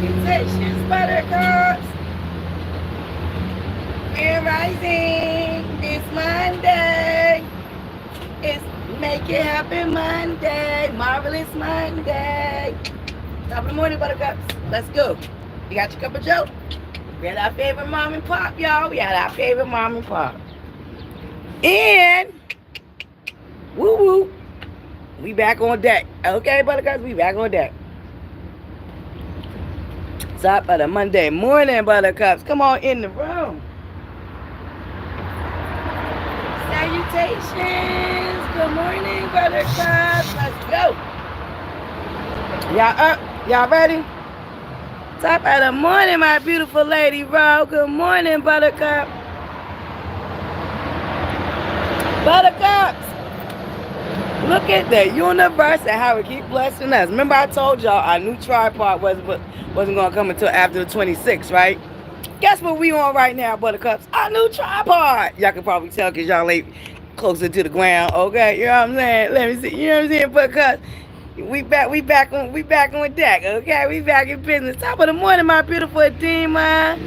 Salutations, Buttercups. We're rising this Monday. It's Make It Happen Monday. Marvelous Monday. Top of the morning, Buttercups. Let's go. You got your cup of joe? We had our favorite mom and pop, y'all. We had our favorite mom and pop. And woo woo. We back on deck. Okay, Buttercups, we back on deck. Top of the Monday morning, Buttercups. Come on in the room. Salutations. Good morning, Buttercups. Let's go. Y'all up? Y'all ready? Top of the morning, my beautiful lady, Ro. Good morning, Buttercup. Buttercups. Look at the universe and how it keeps blessing us. Remember I told y'all our new tripod wasn't going to come until after the 26th, right? Guess what we on right now, Buttercups? Our new tripod. Y'all can probably tell because y'all ain't closer to the ground, okay? You know what I'm saying? Let me see. You know what I'm saying, Buttercups? We back on deck, okay? We back in business. Top of the morning, my beautiful Edema.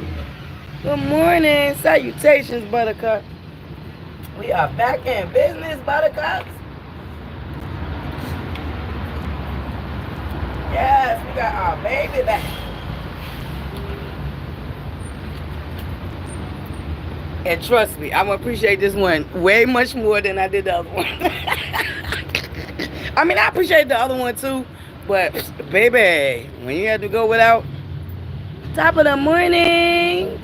Good morning. Salutations, Buttercup. We are back in business, Buttercups. Yes, we got our baby back. And trust me, I'm going to appreciate this one way much more than I did the other one. I mean, I appreciate the other one too, but baby, when you have to go without, top of the morning,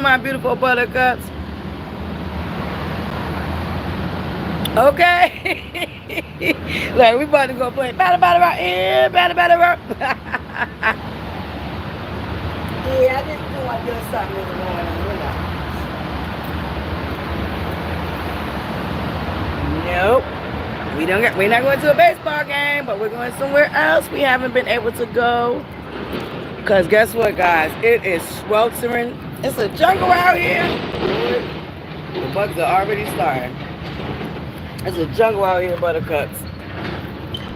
my beautiful Buttercups. Okay. Like, we about to go play batter rock, yeah, batter rock. Yeah, I just do want to do something in the morning, you know. Nope. We're not going to a baseball game, but we're going somewhere else we haven't been able to go. Because guess what, guys? It is sweltering. It's a jungle out here. The bugs are already starting. It's a jungle out here, Buttercups.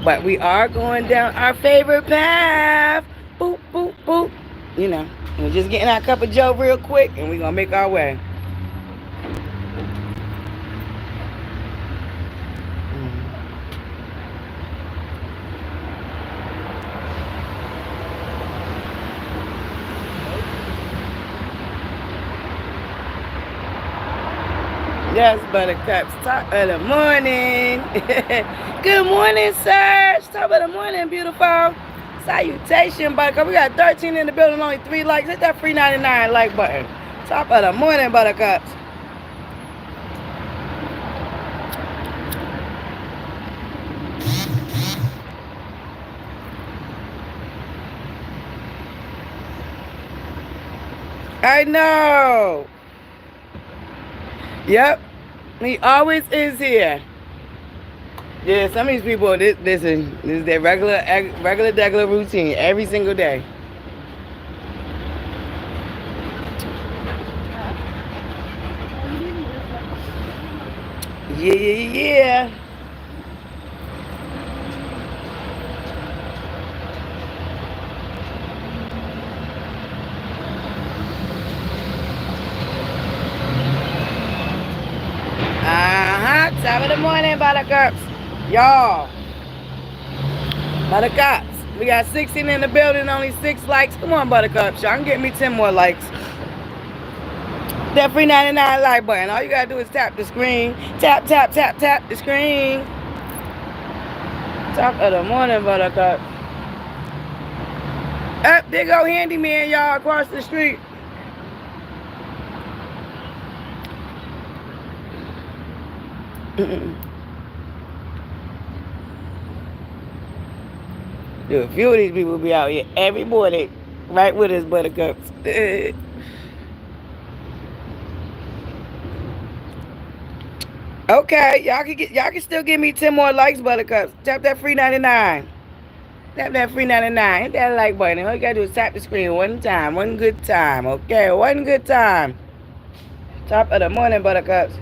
But we are going down our favorite path. Boop, boop, boop. You know, we're just getting our cup of joe real quick, and we're going to make our way. Yes, Buttercups. Top of the morning. Good morning, Serge. Top of the morning, beautiful. Salutation, Buttercup. We got 13 in the building, only 3 likes. Hit that free 99 like button. Top of the morning, Buttercups. I know. Yep. He always is here. Yeah, some of these people, this is their regular routine every single day. Yeah. Top of the morning, Buttercups. Y'all. Buttercups. We got 16 in the building, only 6 likes. Come on, Buttercups. Y'all can get me 10 more likes. That free 99 like button. All you gotta do is tap the screen. Tap the screen. Top of the morning, Buttercup. Up, there go Handyman, y'all, across the street. Dude, a few of these people be out here every morning, right with us, Buttercups. Okay, y'all can still give me 10 more likes, Buttercups. Tap that free 99. Tap that free 99. Hit that like button. All you gotta do is tap the screen one time, one good time. Okay, one good time. Top of the morning, Buttercups.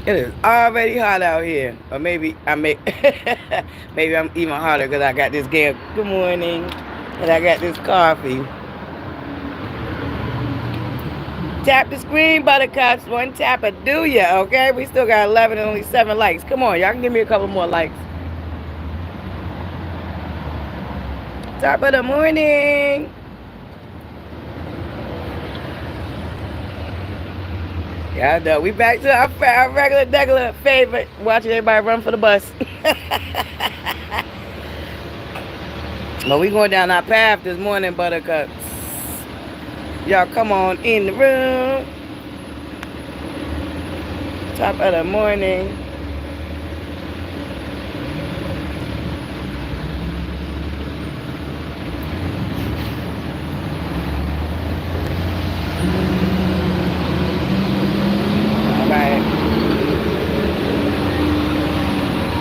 It is already hot out here. Or maybe I make maybe I'm even hotter because I got this good morning. And I got this coffee. Tap the screen, Buttercups. One tap will do ya, okay? We still got 11 and only 7 likes. Come on, y'all can give me a couple more likes. Top of the morning. Yeah, I know. We back to our regular favorite, watching everybody run for the bus. But we going down our path this morning, Buttercups. Y'all come on in the room. Top of the morning.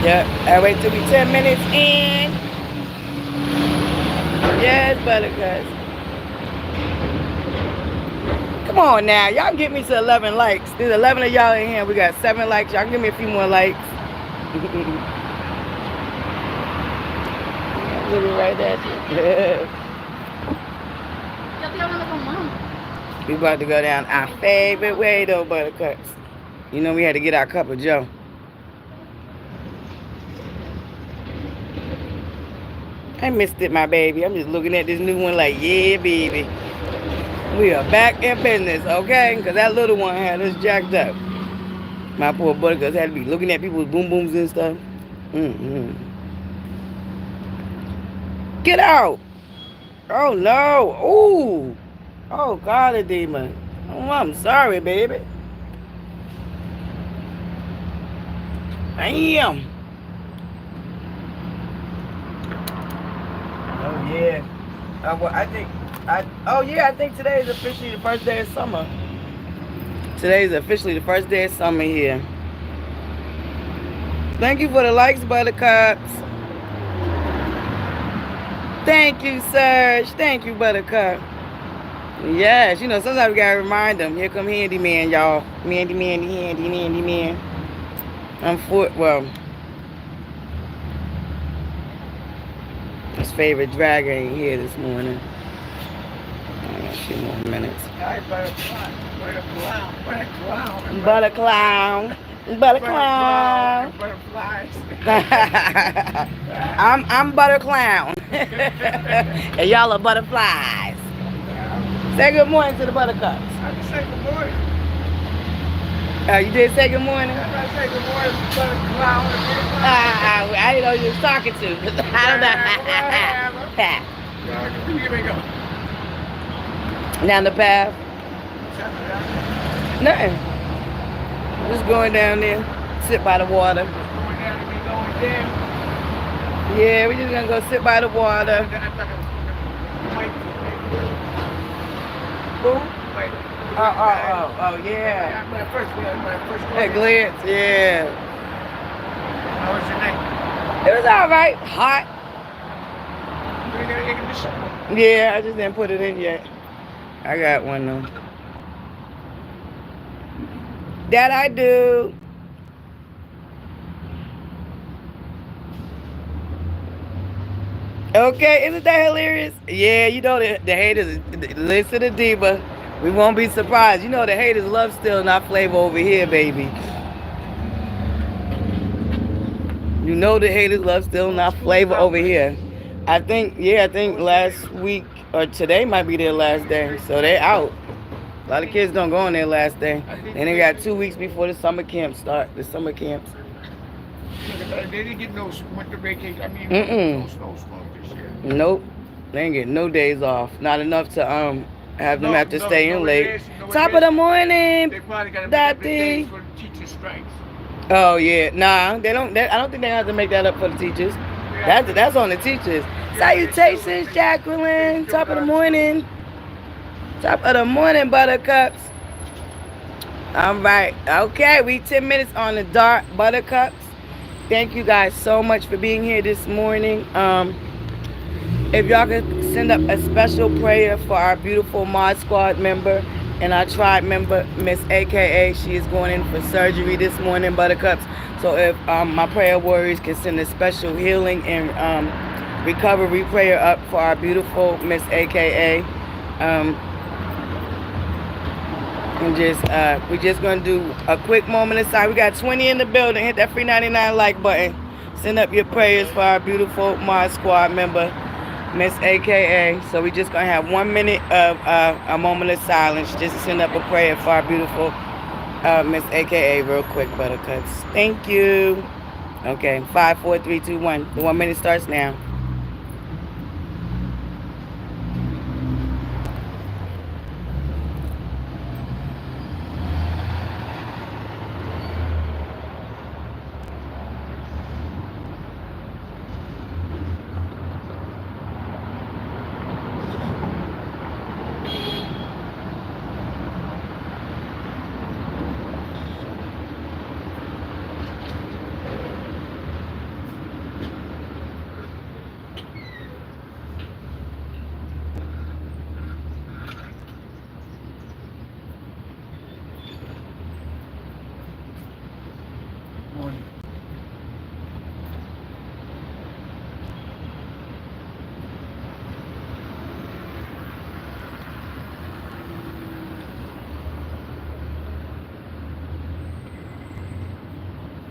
Yep, I wait till we 10 minutes in. Yes, Buttercups. Come on now, y'all get me to 11 likes. There's 11 of y'all in here. We got 7 likes. Y'all give me a few more likes. Looking right at you. We about to go down our favorite way though, Buttercups. You know we had to get our cup of Joe. I missed it, my baby. I'm just looking at this new one like, yeah, baby. We are back in business, okay? Because that little one had us jacked up. My poor Buttercups had to be looking at people's boom booms and stuff. Get out. Oh, no. Ooh. Oh, God, a demon. Oh, I'm sorry, baby. Damn. Oh, yeah. I think today is officially the first day of summer. Today is officially the first day of summer here. Thank you for the likes, Buttercups. Thank you, Serge. Thank you, Buttercup. Yes, you know, sometimes we gotta remind them. Here come Handyman, y'all. Handyman. His favorite drag ain't here this morning. I got a few more minutes. ButterClown. I'm ButterClown. And y'all are ButterFlies. Say good morning to the Buttercups. I just say good morning. You did say good morning? I say good morning, ButterClown. I didn't know you was talking to. I don't know. Here we go. Down the path. Nothing. Just going down there, sit by the water. Going down and be going down. Yeah, we're just gonna go sit by the water. Who? Oh, yeah. My first Hey, Glitz, yeah. How was your night? It was alright. Hot. You got air conditioning? Yeah, I just didn't put it in yet. I got one though. That I do. Okay, isn't that hilarious? Yeah, you know the haters, listen to Diva. We won't be surprised. You know the haters love stealing our flavor over here, baby. You know the haters love stealing our flavor over here. I think last week or today might be their last day. So they out. A lot of kids don't go on their last day. And they got 2 weeks before the summer camps start. The summer camps. They didn't get no winter vacation. I mean, no snowstorm this year. Nope. They ain't getting no days off. Not enough to have them have to stay in late. Top of the morning. They probably got to make up the days for the teacher strikes. Oh yeah, nah, they don't. I don't think they have to make that up for the teachers. That's on the teachers. Salutations, Jacqueline. Top of the morning. Top of the morning, Buttercups. All right, okay, we 10 minutes on the dot, Buttercups. Thank you guys so much for being here this morning. If y'all could send up a special prayer for our beautiful Mod Squad member And our tribe member, Miss AKA, she is going in for surgery this morning, Buttercups. So if my prayer warriors can send a special healing and recovery prayer up for our beautiful Miss AKA. And we're just gonna do a quick moment of silence. We got 20 in the building. Hit that free 99 like button. Send up your prayers for our beautiful Mod Squad member, Miss AKA. So we just gonna have 1 minute of a moment of silence. Just send up a prayer for our beautiful Miss AKA real quick, Buttercups. Thank you. Okay, 5, 4, 3, 2, 1. The 1 minute starts now.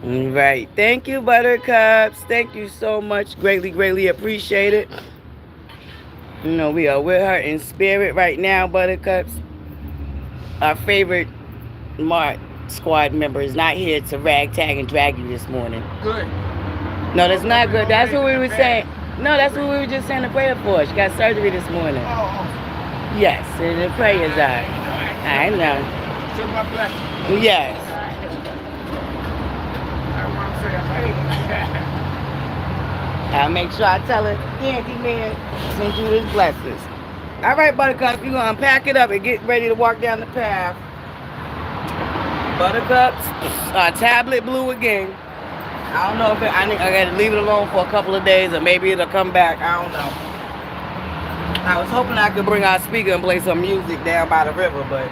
Right. Thank you, Buttercups. Thank you so much. Greatly, greatly appreciate it. You know, we are with her in spirit right now, Buttercups. Our favorite Mod Squad member is not here to ragtag and drag you this morning. Good. No, that's not good. That's what we were saying. No, that's what we were just saying the prayer for. She got surgery this morning. Oh. Yes, and the prayers are. I know. Send my blessing. Yes. I'll make sure I tell her, Candyman, send you his blessings. All right, Buttercups, we're going to unpack it up and get ready to walk down the path. Buttercups, tablet blue again. I don't know if I got to leave it alone for a couple of days or maybe it'll come back. I don't know. I was hoping I could bring our speaker and play some music down by the river, but...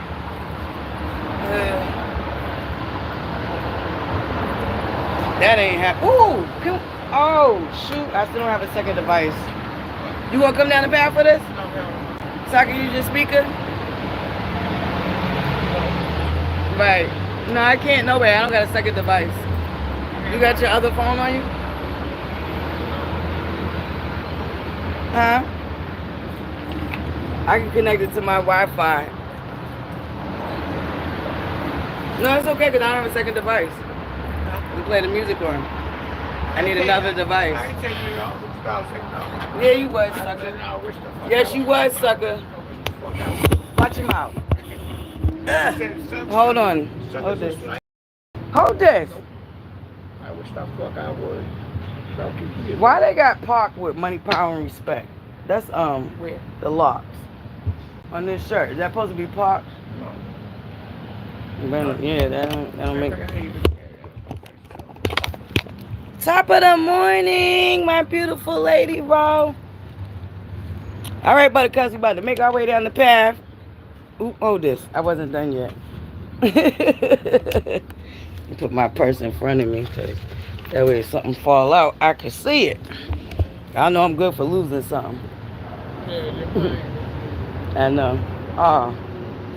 that ain't happening. Ooh! Oh, shoot. I still don't have a second device. You gonna come down the path for this? No. So I can use your speaker? Right. No, I can't. No way. I don't got a second device. You got your other phone on you? Huh? I can connect it to my Wi-Fi. No, it's okay because I don't have a second device. We play the music on. I need another device. I ain't taking it off. Yeah, you was, sucker. Yes, you was, sucker. Watch him out. Hold on. Hold this. Hold this. I wish the fuck I would. Why they got parked with money, power, and respect? That's where? The locks on this shirt. Is that supposed to be parked? No. Yeah, that don't make. Top of the morning, my beautiful lady, bro. All right, Buttercups, we about to make our way down the path. Ooh, hold this. I wasn't done yet. Put my purse in front of me because that way if something fall out, I can see it. I know I'm good for losing something. I know. Oh,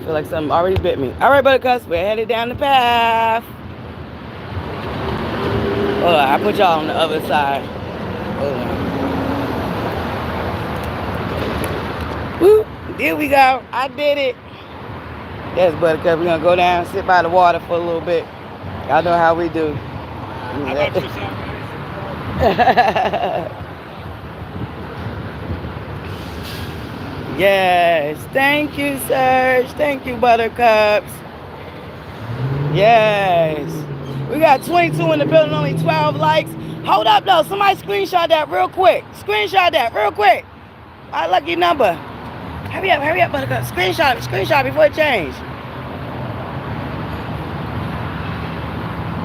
I feel like something already bit me. All right, Buttercups, we're headed down the path. Hold on, I put y'all on the other side. Hold on. Woo, there we go. I did it. Yes, Buttercup, we're gonna go down, sit by the water for a little bit. Y'all know how we do. Yes, thank you, Serge. Thank you, Buttercups. Yes. We got 22 in the building, only 12 likes. Hold up, though. Somebody screenshot that real quick. Screenshot that real quick. Our lucky number. Hurry up, Buttercup. Screenshot before it changes.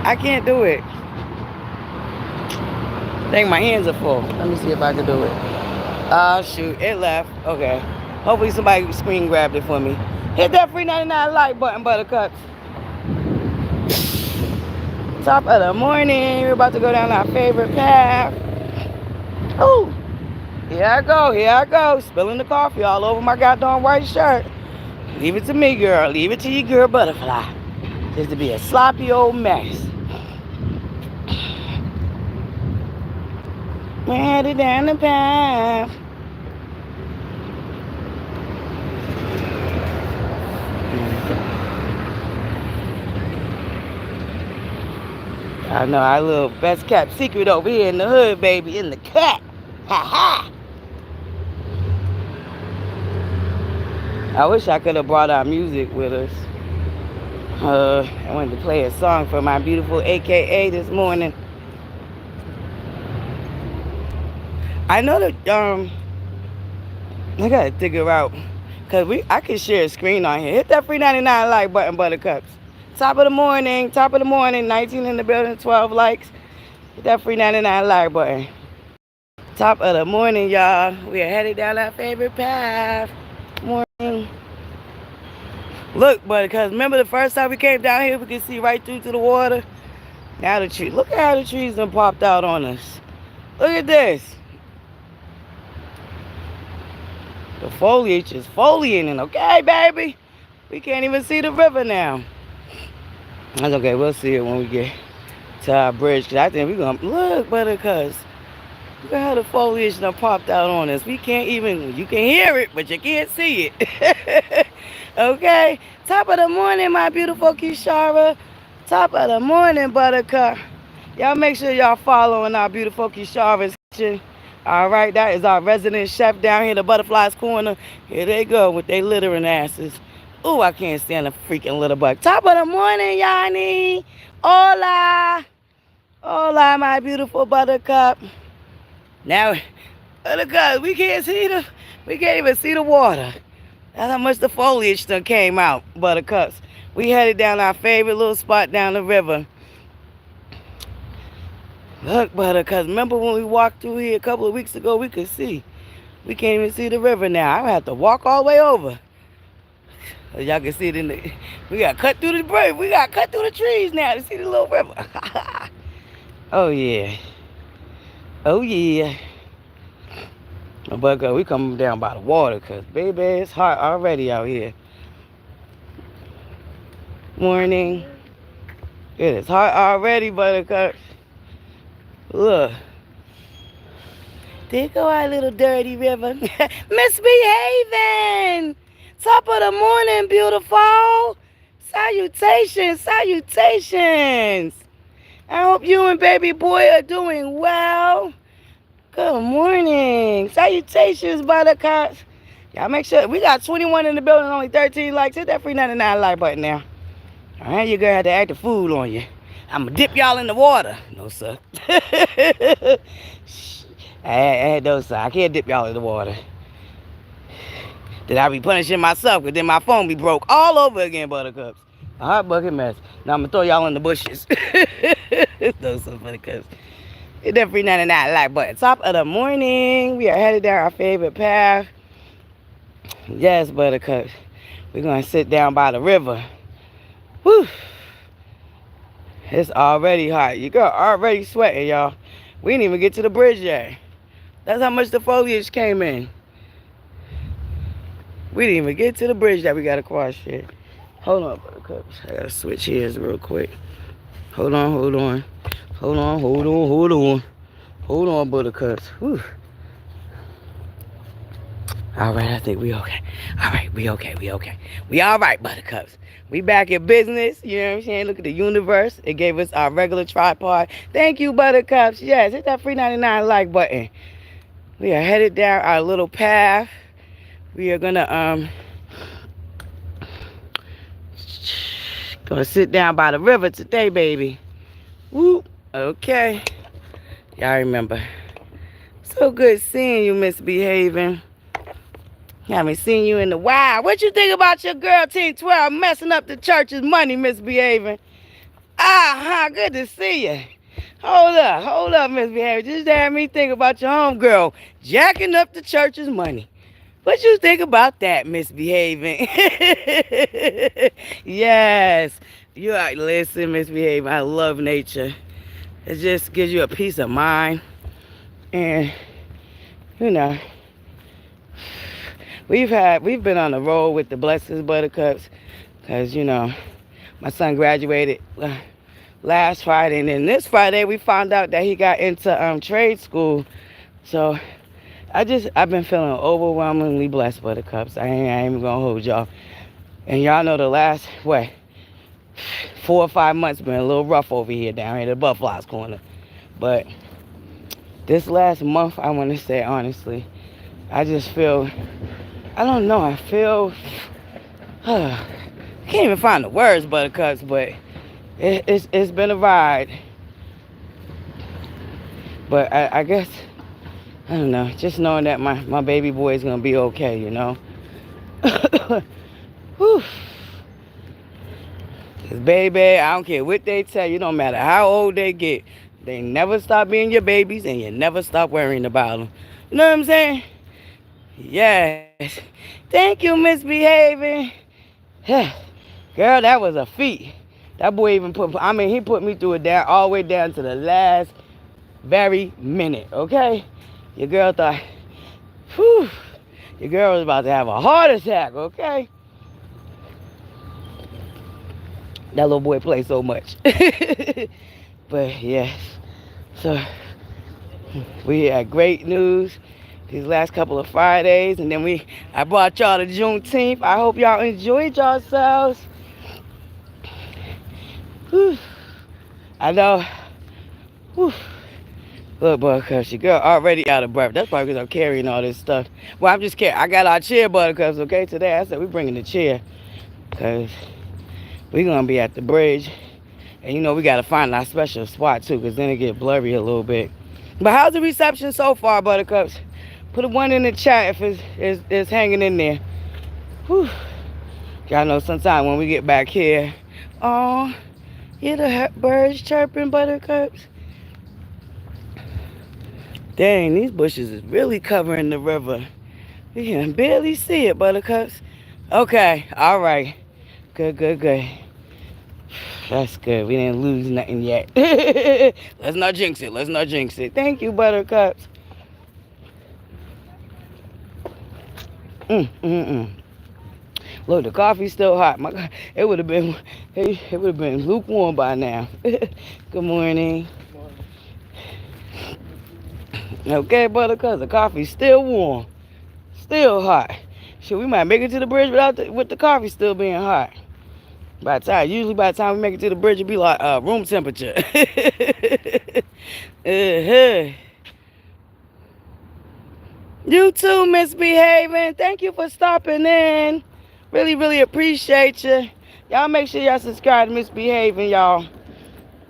I can't do it. I think my hands are full. Let me see if I can do it. Oh, shoot. It left. Okay. Hopefully somebody screen grabbed it for me. Hit that free 99 like button, Buttercups. Top of the morning. We're about to go down our favorite path. Oh, here I go. Here I go. Spilling the coffee all over my goddamn white shirt. Leave it to me, girl. Leave it to you, girl, ButterFlii. Just to be a sloppy old mess. We're headed down the path. I know our little best kept secret over here in the hood, baby, in the cat. Ha ha. I wish I could have brought our music with us. I wanted to play a song for my beautiful AKA this morning. I know that I gotta figure out, cause I can share a screen on here. Hit that free 99 like button, Buttercups. Top of the morning, 19 in the building, 12 likes. Hit that free 99 like button. Top of the morning, y'all. We are headed down our favorite path. Morning. Look, Buttercups, remember the first time we came down here, we could see right through to the water? Now the tree, look at how the trees done popped out on us. Look at this. The foliage is foliating, okay, baby? We can't even see the river now. That's okay, we'll see it when we get to our bridge. Cause I think we're gonna, look, Buttercups. Look at how the foliage done popped out on us. We can't even, you can hear it, but you can't see it. Okay? Top of the morning, my beautiful Kishara. Top of the morning, Buttercup. Y'all make sure y'all following our beautiful Kishara's kitchen. All right, that is our resident chef down here in the ButterFlii's corner. Here they go with their littering asses. Ooh, I can't stand a freaking little bug. Top of the morning, Yanni. Hola. Hola, my beautiful Buttercup. Now, Buttercup, we can't even see the water. That's how much the foliage done came out, Buttercups. We headed down our favorite little spot down the river. Look, Buttercups, remember when we walked through here a couple of weeks ago, we could see. We can't even see the river now. I have to walk all the way over. So y'all can see it in the, we got cut through the bridge. We got cut through the trees now to see the little river. Oh, yeah. Oh, yeah. But we coming down by the water because, baby, it's hot already out here. Morning. It is hot already, Buttercup. Look. There go our little dirty river. Misbehaving. Top of the morning, beautiful. Salutations, salutations. I hope you and baby boy are doing well. Good morning. Salutations, Buttercups. Y'all make sure. We got 21 in the building, only 13 likes. Hit that free 99 like button now. All right, you're going to have to act a fool on you. I'm going to dip y'all in the water. No, sir. I had those, sir. I can't dip y'all in the water. Then I'll be punishing myself because then my phone be broke all over again, Buttercups. A hot bucket mess. Now I'm going to throw y'all in the bushes. Those some Buttercups. Hit that free 99 like button. Top of the morning. We are headed down our favorite path. Yes, Buttercups. We're going to sit down by the river. Whew. It's already hot. You girl already sweating, y'all. We didn't even get to the bridge yet. That's how much the foliage came in. We didn't even get to the bridge that we got to cross yet. Hold on, Buttercups. I got to switch ears real quick. Hold on, hold on. Hold on, hold on, hold on. Hold on, Buttercups. Whew. All right, I think we okay. All right, we okay, we okay. We all right, Buttercups. We back in business, you know what I'm saying? Look at the universe. It gave us our regular tripod. Thank you, Buttercups. Yes, hit that free 99 like button. We are headed down our little path. We are gonna sit down by the river today, baby. Whoop. Okay. Y'all remember. So good seeing you, misbehaving. Got me seeing you in the wild. What you think about your girl, Team 12, messing up the church's money, misbehaving? Good to see you. Hold up, misbehaving. Just had me think about your homegirl jacking up the church's money. What you think about that, misbehaving? Yes. You are, listen, misbehaving. I love nature. It just gives you a peace of mind. And, you know, we've been on the road with the Blessings Buttercups. Because, you know, my son graduated last Friday. And then this Friday, we found out that he got into trade school. So I've been feeling overwhelmingly blessed, Buttercups. I ain't even gonna hold y'all. And y'all know the last, what, 4 or 5 months been a little rough over here down here at the ButterFlii's corner. But this last month, I want to say honestly, I just feel, I don't know, I feel, I can't even find the words, Buttercups, but it's been a ride. But I guess, I don't know, just knowing that my baby boy is going to be okay, you know. Whew. Cause baby, I don't care what they tell you, no matter how old they get, they never stop being your babies and you never stop worrying about them. You know what I'm saying? Yes. Thank you, misbehaving. Girl, that was a feat. That boy even he put me through it down, all the way down to the last very minute, okay? Your girl thought, whew, your girl was about to have a heart attack, okay? That little boy plays so much. But yes, so we had great news these last couple of Fridays, and then I brought y'all to Juneteenth. I hope y'all enjoyed yourselves. Whew. I know. Whew. Look, Buttercups, your girl already out of breath. That's probably because I'm carrying all this stuff. Well, I'm just carrying. I got our chair, Buttercups, okay? Today I said we're bringing the chair because we're going to be at the bridge. And, you know, we got to find our special spot, too, because then it get blurry a little bit. But how's the reception so far, Buttercups? Put a 1 in the chat if it's hanging in there. Whew. Y'all know sometimes when we get back here, oh, hear the birds chirping, Buttercups? Dang, these bushes is really covering the river. You can barely see it, Buttercups. Okay, all right. Good, good, good. That's good. We didn't lose nothing yet. Let's not jinx it. Let's not jinx it. Thank you, Buttercups. Look, the coffee's still hot. My God, it would have been lukewarm by now. Good morning. Okay, Buttercups, the coffee's still warm, still hot. Shit, we might make it to the bridge with the coffee still being hot. Usually by the time we make it to the bridge, it'll be like room temperature. You too, misbehaving. Thank you for stopping in. Really, really appreciate you. Y'all make sure y'all subscribe to Misbehaving, y'all.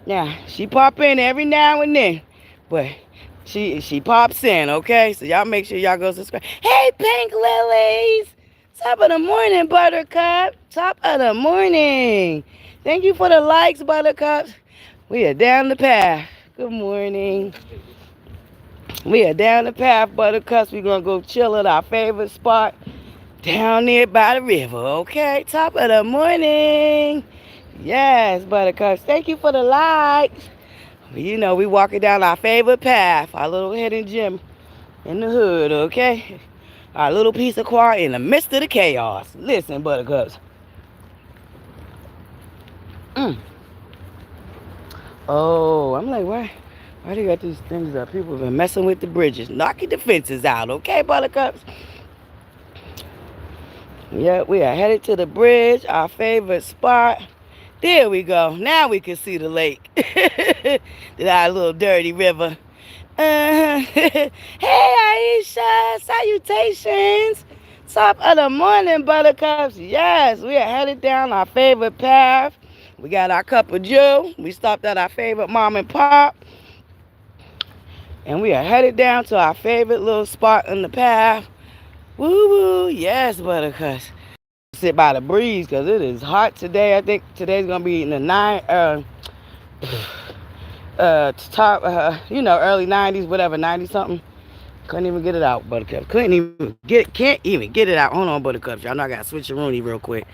Now, she pop in every now and then, but she pops in, okay? So y'all make sure y'all go subscribe. Hey, Pink Lilies! Top of the morning, Buttercup. Top of the morning. Thank you for the likes, Buttercups. We are down the path. Good morning. We are down the path, Buttercups. We're going to go chill at our favorite spot down there by the river, okay? Top of the morning. Yes, Buttercups. Thank you for the likes. You know, we walking down our favorite path, our little hidden gem in the hood, okay? Our little piece of quiet in the midst of the chaos. Listen, Buttercups. Oh, I'm like, why they got these things up? People have been messing with the bridges, knocking the fences out, okay, Buttercups? Yeah, we are headed to the bridge, our favorite spot. There we go. Now we can see the lake. Our little dirty river. Hey, Aisha. Salutations. Top of the morning, Buttercups. Yes, we are headed down our favorite path. We got our cup of joe. We stopped at our favorite mom and pop. And we are headed down to our favorite little spot on the path. Woo-woo. Yes, Buttercups. Sit by the breeze because it is hot today. I think today's gonna be in the early 90s, whatever, 90 something. Couldn't even get it out, Buttercups. Can't even get it out. Hold on, Buttercups. Y'all know I got to switch your Rooney real quick.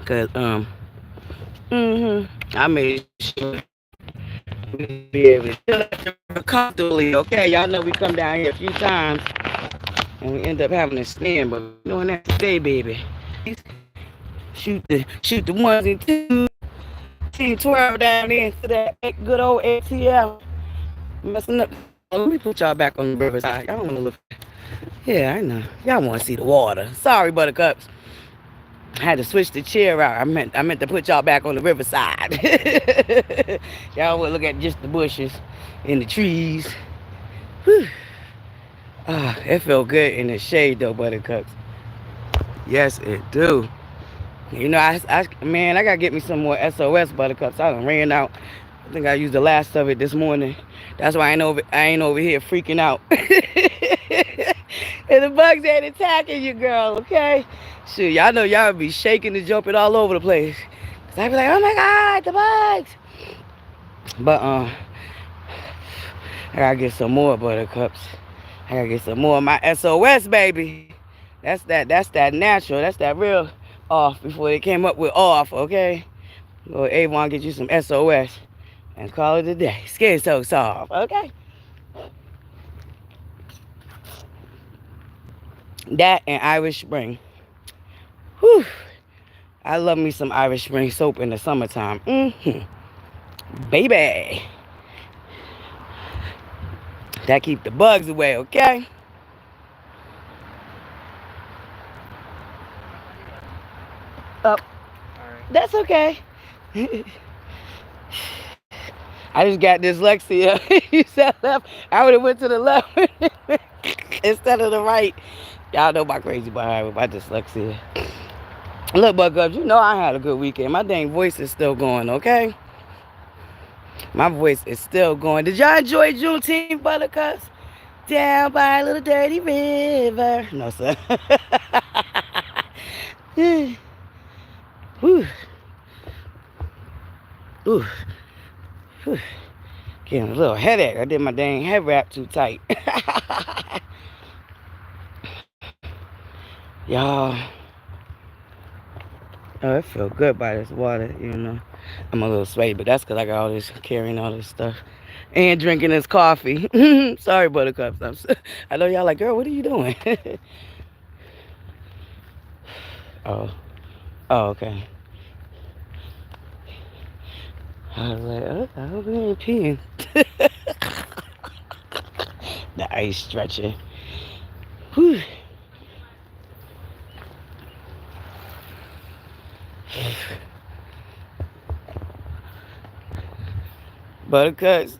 Cause I made sure we be able to chill comfortably. Okay, y'all know we come down here a few times and we end up having to stand, but we're doing that today, baby. Shoot the ones and twos. Team 12 down there into that good old ATL. Messing up. Let me put y'all back on the riverside. Y'all want to look. Yeah, I know. Y'all want to see the water. Sorry, Buttercups. I had to switch the chair out. I meant to put y'all back on the riverside. Y'all would look at just the bushes and the trees. Whew. It felt good in the shade though, Buttercups. Yes, it do. You know, man, I gotta get me some more SOS Buttercups. I done ran out. I think I used the last of it this morning. That's why I ain't over here freaking out. And the bugs ain't attacking you, girl, okay? Shoot, y'all know y'all be shaking and jumping all over the place. Cause I be like, oh my God, the bugs. But I gotta get some more Buttercups. I gotta get some more of my SOS, baby. That's that natural. That's that real off before they came up with off, okay? Go Avon, get you some SOS and call it a day. Skin so soft, okay? That and Irish Spring. Whew. I love me some Irish Spring soap in the summertime. Baby. That keep the bugs away, okay? Oh, that's okay. I just got dyslexia. You said left. I would have went to the left instead of the right. Y'all know my crazy behind with my dyslexia. Look, Buttercups, you know I had a good weekend. My dang voice is still going, okay? My voice is still going. Did y'all enjoy Juneteenth, Buttercups? Down by a little dirty river. No, sir. Whew. Ooh. Whew. Getting a little headache. I did my dang head wrap too tight. Y'all. Oh, it feel good by this water, you know. I'm a little sweaty, but that's because I got all this, carrying all this stuff. And drinking this coffee. Sorry, Buttercups. I know y'all like, girl, what are you doing? Oh. Oh, okay. I was like, oh, I hope you ain't peeing. The ice stretcher. Whew. Buttercups.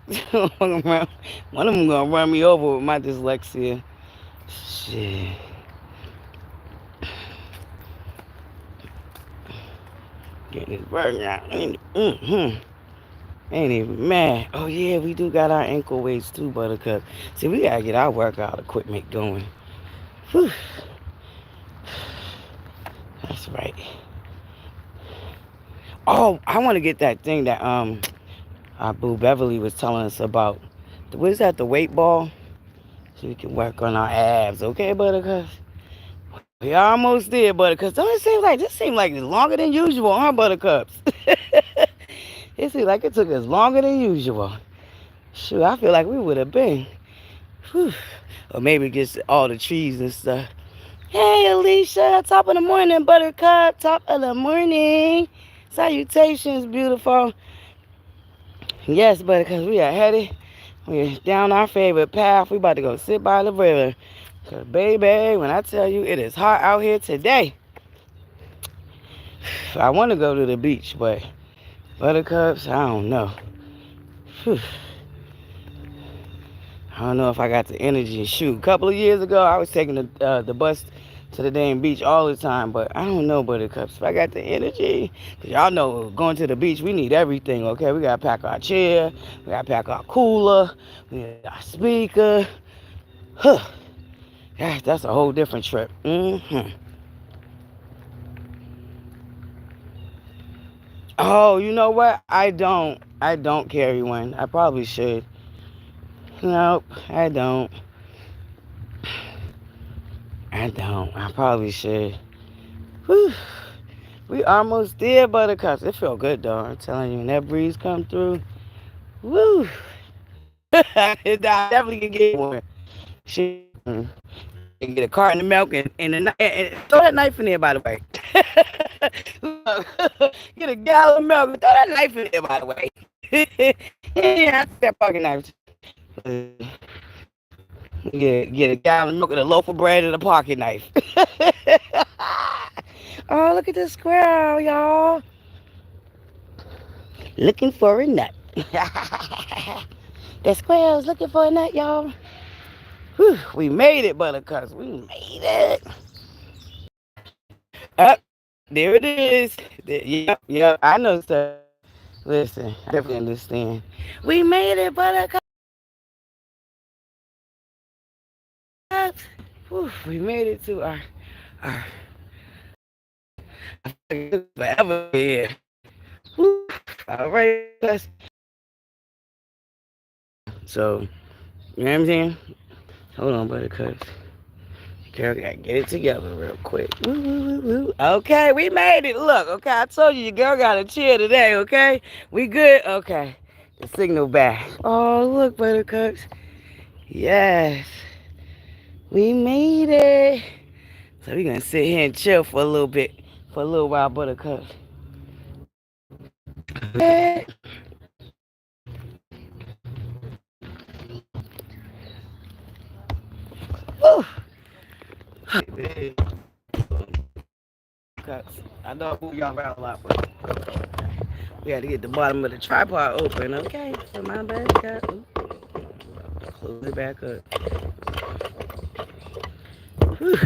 One of them gonna run me over with my dyslexia. Shit. Getting this burger out. Ain't even mad. Oh yeah, we do got our ankle weights too, Buttercup. See, we gotta get our workout equipment going. Whew. That's right. Oh, I want to get that thing that our boo Beverly was telling us about. What is that? The weight ball, so we can work on our abs. Okay, Buttercups. We almost there, Buttercups. Don't it seem like this seemed like it's longer than usual, huh, Buttercups? It seemed like it took us longer than usual. Shoot, I feel like we would have been. Whew. Or maybe just all the trees and stuff. Hey, Alicia, top of the morning, Buttercup. Top of the morning. Salutations, beautiful. Yes, Buttercup, we are headed. We're down our favorite path. We about to go sit by the river. Cause baby, when I tell you it is hot out here today. I want to go to the beach, but Buttercups, I don't know. Whew. I don't know if I got the energy. Shoot, a couple of years ago, I was taking the bus to the damn beach all the time, but I don't know, Buttercups, if I got the energy. Cause y'all know, going to the beach, we need everything, okay? We gotta pack our chair, we gotta pack our cooler, we need our speaker. Huh. That's a whole different trip. Oh, you know what? I don't carry one. I probably should. Nope, I don't. I don't. I probably should. Whew. We almost there, Buttercups. It felt good, though. I'm telling you, when that breeze come through, woo. I definitely can get one. Shit. And get a carton of milk and throw that knife in there, by the way. Look, get a gallon of milk and throw that knife in there, by the way. Yeah, I took that fucking knife. Get a gallon of milk and a loaf of bread and a pocket knife. Oh, look at this squirrel, y'all. Looking for a nut. The squirrel's looking for a nut, y'all. Whew, we made it, Buttercups. We made it. Up, there it is. Yep, yep. I know, sir. Listen, I definitely understand. We made it, Buttercups. Whew, we made it to our forever here. Whew. All right, so you know what I'm saying? Hold on, Buttercups. Girl, gotta get it together real quick. Woo, woo, woo, woo. Okay, we made it. Look, okay, I told you your girl got a cheer today, okay? We good? Okay. The signal back. Oh, look, Buttercups. Yes. We made it. So we're gonna sit here and chill for a little bit. For a little while, Buttercups. Okay. Woo. I know I move y'all around a lot, but we had to get the bottom of the tripod open, okay? So my bad, got close it back up. Whew.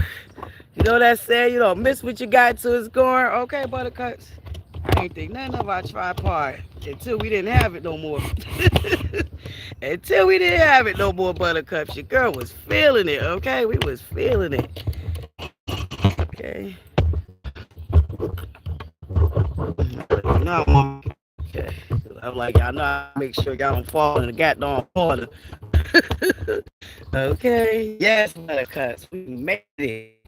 You know that saying, you don't miss what you got till it's gone. Okay, Buttercups. I ain't think nothing of our tripod until we didn't have it no more. Until we didn't have it no more, Buttercups. Your girl was feeling it, okay? We was feeling it. Okay. No, okay. I'm like, y'all know I make sure y'all don't fall in the goddamn water. Okay. Yes, Buttercups. We made it.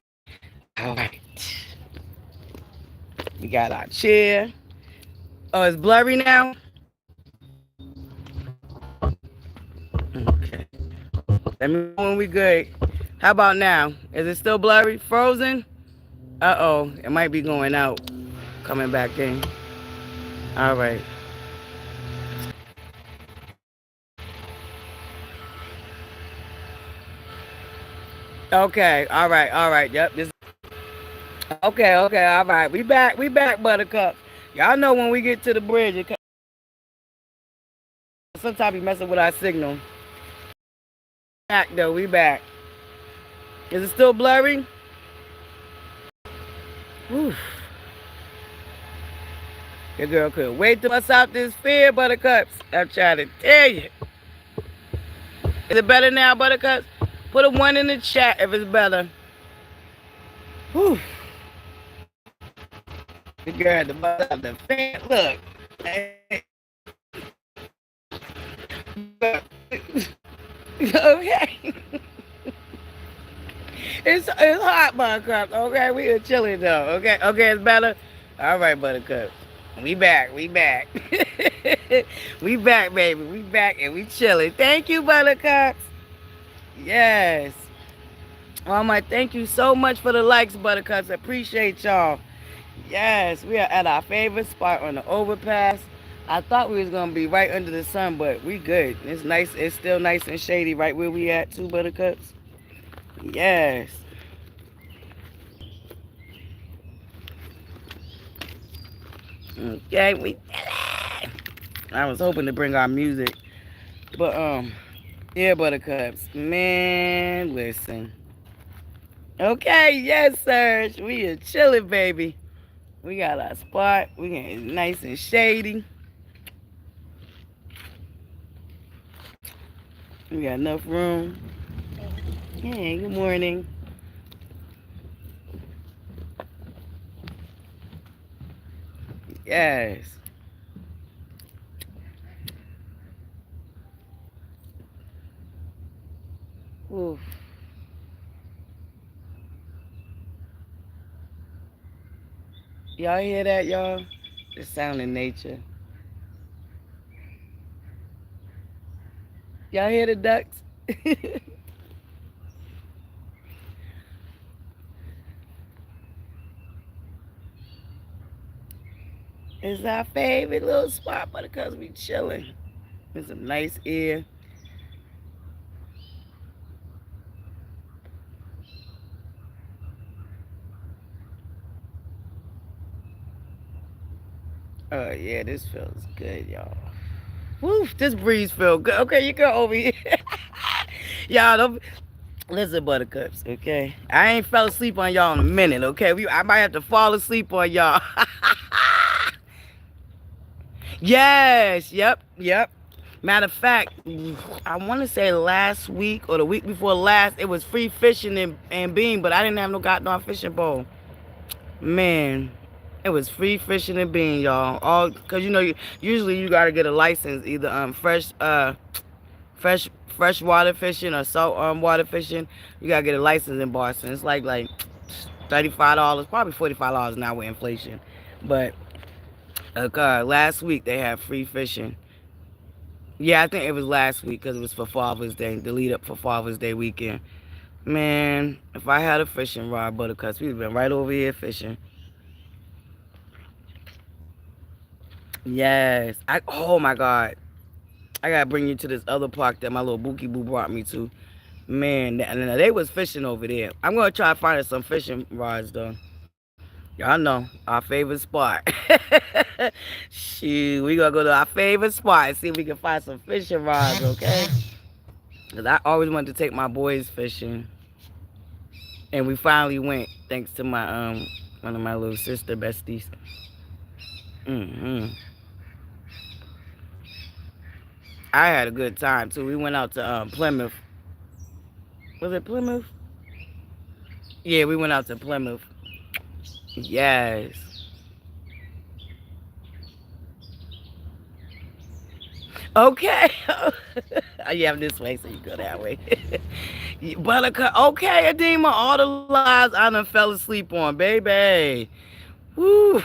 All right. We got our chair. Oh, it's blurry now? Okay. Let me know when we good. How about now? Is it still blurry? Frozen? Uh-oh. It might be going out. Coming back in. All right. Okay. All right. All right. Yep. Okay. Okay. All right. We back. We back, Buttercup. Y'all know when we get to the bridge, sometimes we messing with our signal. Back, though. We back. Is it still blurry? Whew. Your girl could wait to bust out this fear, Buttercups. I'm trying to tell you. Is it better now, Buttercups? Put a 1 in the chat if it's better. Whew. The girl had to bust out the fan. Look. Okay. It's hot, Buttercup. Okay, we are chilling though. Okay, okay, it's better. All right, Buttercup. We back. We back. We back, baby. We back and we chilling. Thank you, Buttercups. Yes. Oh my, thank you so much for the likes, Buttercups. I appreciate y'all. Yes, we are at our favorite spot on the overpass. I thought we was gonna be right under the sun, but we good. It's nice. It's still nice and shady right where we at too, Buttercups. Yes. Okay, we did it. I was hoping to bring our music, but yeah, Buttercups. Man, listen. Okay, yes, sir. We are chilling, baby. We got our spot. We getting nice and shady. We got enough room. Hey, good morning. Yes. Oof. Y'all hear that, y'all? The sound of nature. Y'all hear the ducks? It's our favorite little spot, but because we chilling with some nice air. Oh yeah, this feels good, y'all. Woof, this breeze feel good. Okay, you go over here. Y'all don't listen, buttercups, okay? I ain't fell asleep on y'all in a minute, okay? I might have to fall asleep on y'all. Yes, yep. Matter of fact, I want to say last week or the week before last, it was free fishing and being, but I didn't have no goddamn fishing pole. Man, it was free fishing and being, y'all. All because usually you gotta get a license, either fresh water fishing or salt water fishing. You gotta get a license in Boston. It's like $35, probably $45 now with inflation. But last week they had free fishing. Yeah, I think it was last week because it was for Father's Day, the lead up for Father's Day weekend. Man, if I had a fishing rod, buttercups, we'd have been right over here fishing. Yes. Oh my God. I gotta bring you to this other park that my little Bookie Boo brought me to. Man, they was fishing over there. I'm gonna try to find us some fishing rods though. Y'all know our favorite spot. Shoot, we gonna go to our favorite spot and see if we can find some fishing rods, okay? Cause I always wanted to take my boys fishing, and we finally went thanks to my one of my little sister besties. hmm I had a good time too. We went out to Plymouth. Was it Plymouth? Yeah, we went out to Plymouth. Yes. Okay. Yeah, I'm this way, so you go that way. Buttercup. Okay, Adema. All the lies I done fell asleep on, baby. Woo.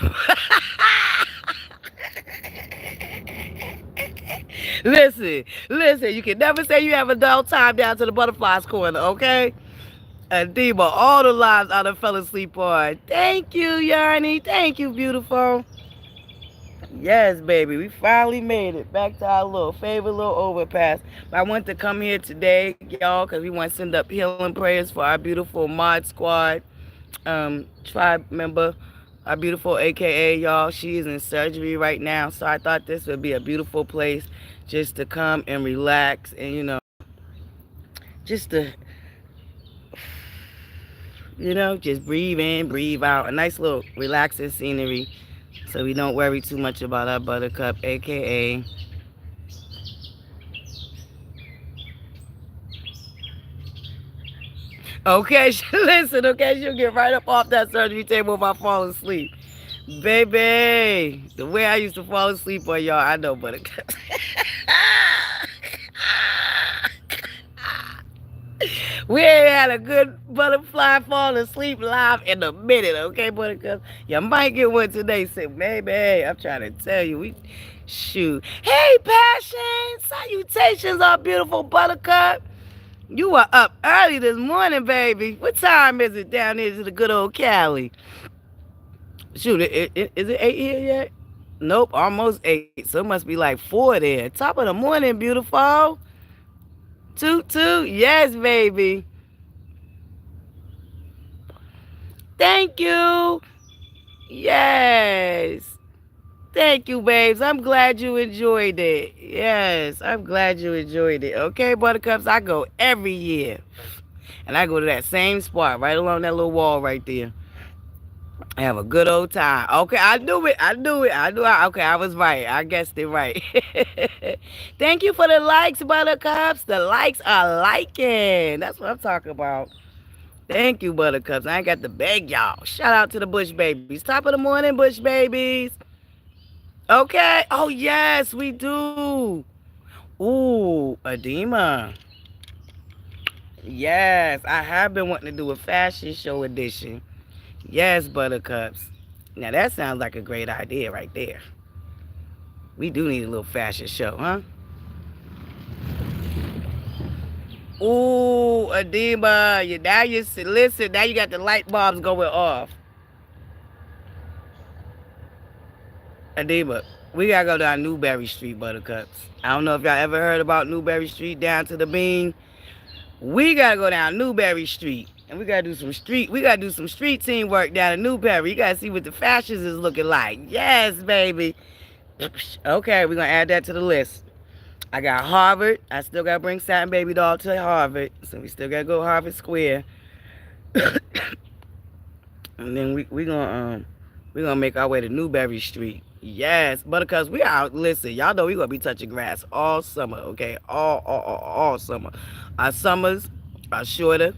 listen. You can never say you have a dull time down to the butterflies corner, okay? Adema, all the lives I done fell asleep on. Thank you, Yarny. Thank you, beautiful. Yes, baby, we finally made it back to our little favorite little overpass. But I wanted to come here today, y'all, because we want to send up healing prayers for our beautiful mod squad tribe member, our beautiful AKA, y'all. She is in surgery right now, so I thought this would be a beautiful place just to come and relax and just to just breathe in, breathe out. A nice little relaxing scenery so we don't worry too much about our buttercup, aka. Okay, listen, okay, she'll get right up off that surgery table if I fall asleep. Baby, the way I used to fall asleep on y'all, I know, buttercup. We ain't had a good butterfly fall asleep live in a minute, okay, buttercup? You might get one today. Say, baby, I'm trying to tell you, shoot. Hey, passion, salutations, our beautiful buttercup. You were up early this morning, baby. What time is it down here to the good old Cali? Shoot, is it 8 here yet? Nope, almost 8. So it must be like 4 there. Top of the morning, beautiful. Toot toot. Yes, baby. Thank you. Yes. Thank you, babes. I'm glad you enjoyed it. Yes, I'm glad you enjoyed it. Okay, buttercups, I go every year. And I go to that same spot right along that little wall right there. I have a good old time. Okay, I knew it. Okay, I was right. I guessed it right. Thank you for the likes, buttercups. The likes are liking. That's what I'm talking about. Thank you, buttercups. I ain't got to beg y'all. Shout out to the bush babies. Top of the morning, bush babies. Okay. Oh, yes, we do. Ooh, Adema. Yes, I have been wanting to do a fashion show edition. Yes, buttercups. Now that sounds like a great idea right there. We do need a little fashion show, huh? Ooh, Adima, now you listen. Now you got the light bulbs going off. Adima, we gotta go down Newberry Street, Buttercups. I don't know if y'all ever heard about Newberry Street down to the Bean. We gotta go down Newberry Street, and we gotta do some street. We gotta do some street team work down in Newberry. You gotta see what the fashions is looking like. Yes, baby. Okay, we're gonna add that to the list. I got Harvard. I still gotta bring Satin Baby Doll to Harvard, so we still gotta go Harvard Square. And then we gonna make our way to Newberry Street. Yes, Buttercups, we out. Listen, y'all know we gonna be touching grass all summer, okay? All summer. Our summers are shorter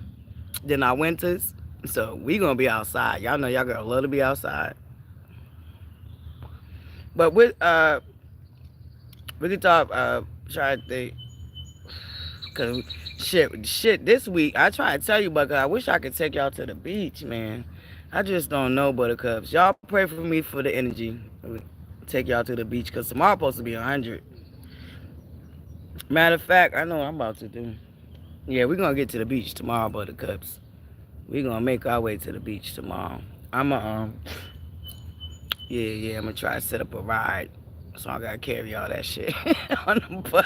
than our winters, so we gonna be outside. Y'all know y'all gonna love to be outside. But we can talk. Try to think. Cause shit. This week I try to tell you, but I wish I could take y'all to the beach, man. I just don't know, Buttercups. Y'all pray for me for the energy. Take y'all to the beach, cause tomorrow supposed to be 100. Matter of fact, I know what I'm about to do. Yeah, we're gonna get to the beach tomorrow, Buttercups. We're gonna make our way to the beach tomorrow. Yeah, I'm gonna try to set up a ride. So I gotta carry all that shit on the bus.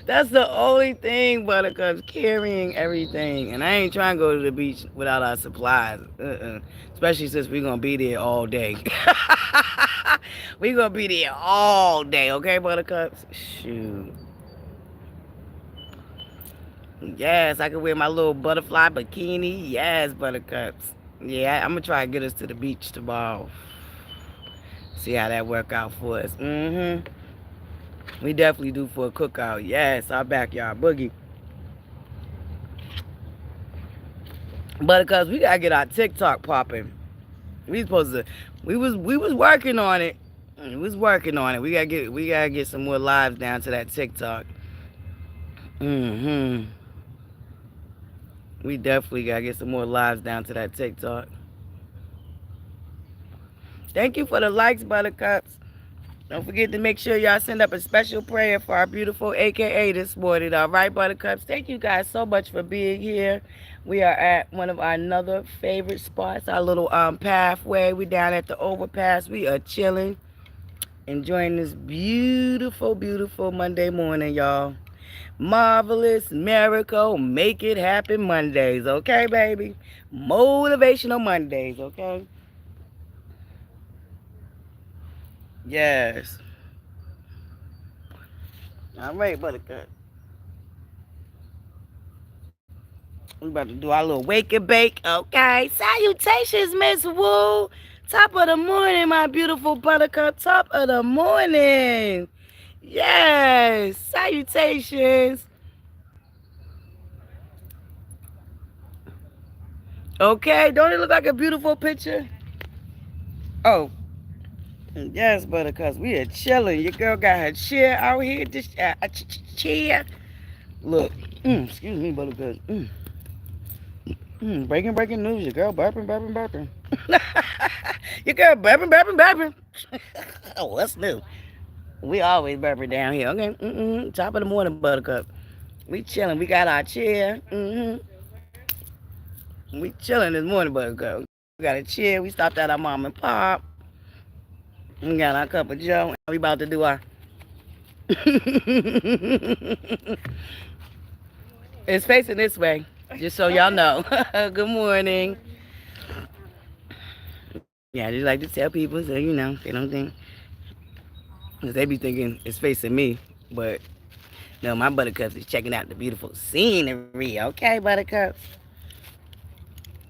That's the only thing, Buttercups, carrying everything. And I ain't trying to go to the beach without our supplies. Especially since we're gonna be there all day. We're gonna be there all day, okay, Buttercups? Shoot. Yes, I can wear my little ButterFlii bikini. Yes, Buttercups. Yeah, I'm gonna try to get us to the beach tomorrow. See how that work out for us. We definitely do for a cookout. Yes, our backyard boogie. Buttercups, we gotta get our TikTok popping. We was working on it. We was working on it. We gotta get some more lives down to that TikTok. We definitely gotta get some more lives down to that TikTok. Thank you for the likes, Buttercups. Don't forget to make sure y'all send up a special prayer for our beautiful AKA this morning. All right, Buttercups. Thank you guys so much for being here. We are at one of our another favorite spots, our little pathway. We down at the overpass. We are chilling, enjoying this beautiful, beautiful Monday morning, y'all. Marvelous, miracle, make it happen Mondays, okay, baby? Motivational Mondays, okay? Yes. All right, Buttercup. We about to do our little wake and bake, okay? Salutations, Miss Wu. Top of the morning, my beautiful Buttercup. Top of the morning. Yes. Salutations. Okay, don't it look like a beautiful picture? Oh, yes, Buttercups. We are chilling. Your girl got her chair out here. This chair. Look. Excuse me, Buttercups. Breaking news. Your girl burping. Your girl burping. Oh, what's new? We always burping down here. Okay. Top of the morning, Buttercup. We chilling. We got our chair. We chilling this morning, Buttercup. We got a chair. We stopped at our mom and pop. We got our cup of joe. We about to do our... It's facing this way, just so y'all know. Good morning. Yeah, I just like to tell people so you know they don't think, because they be thinking it's facing me, but no, my Buttercups is checking out the beautiful scenery. Okay, Buttercups.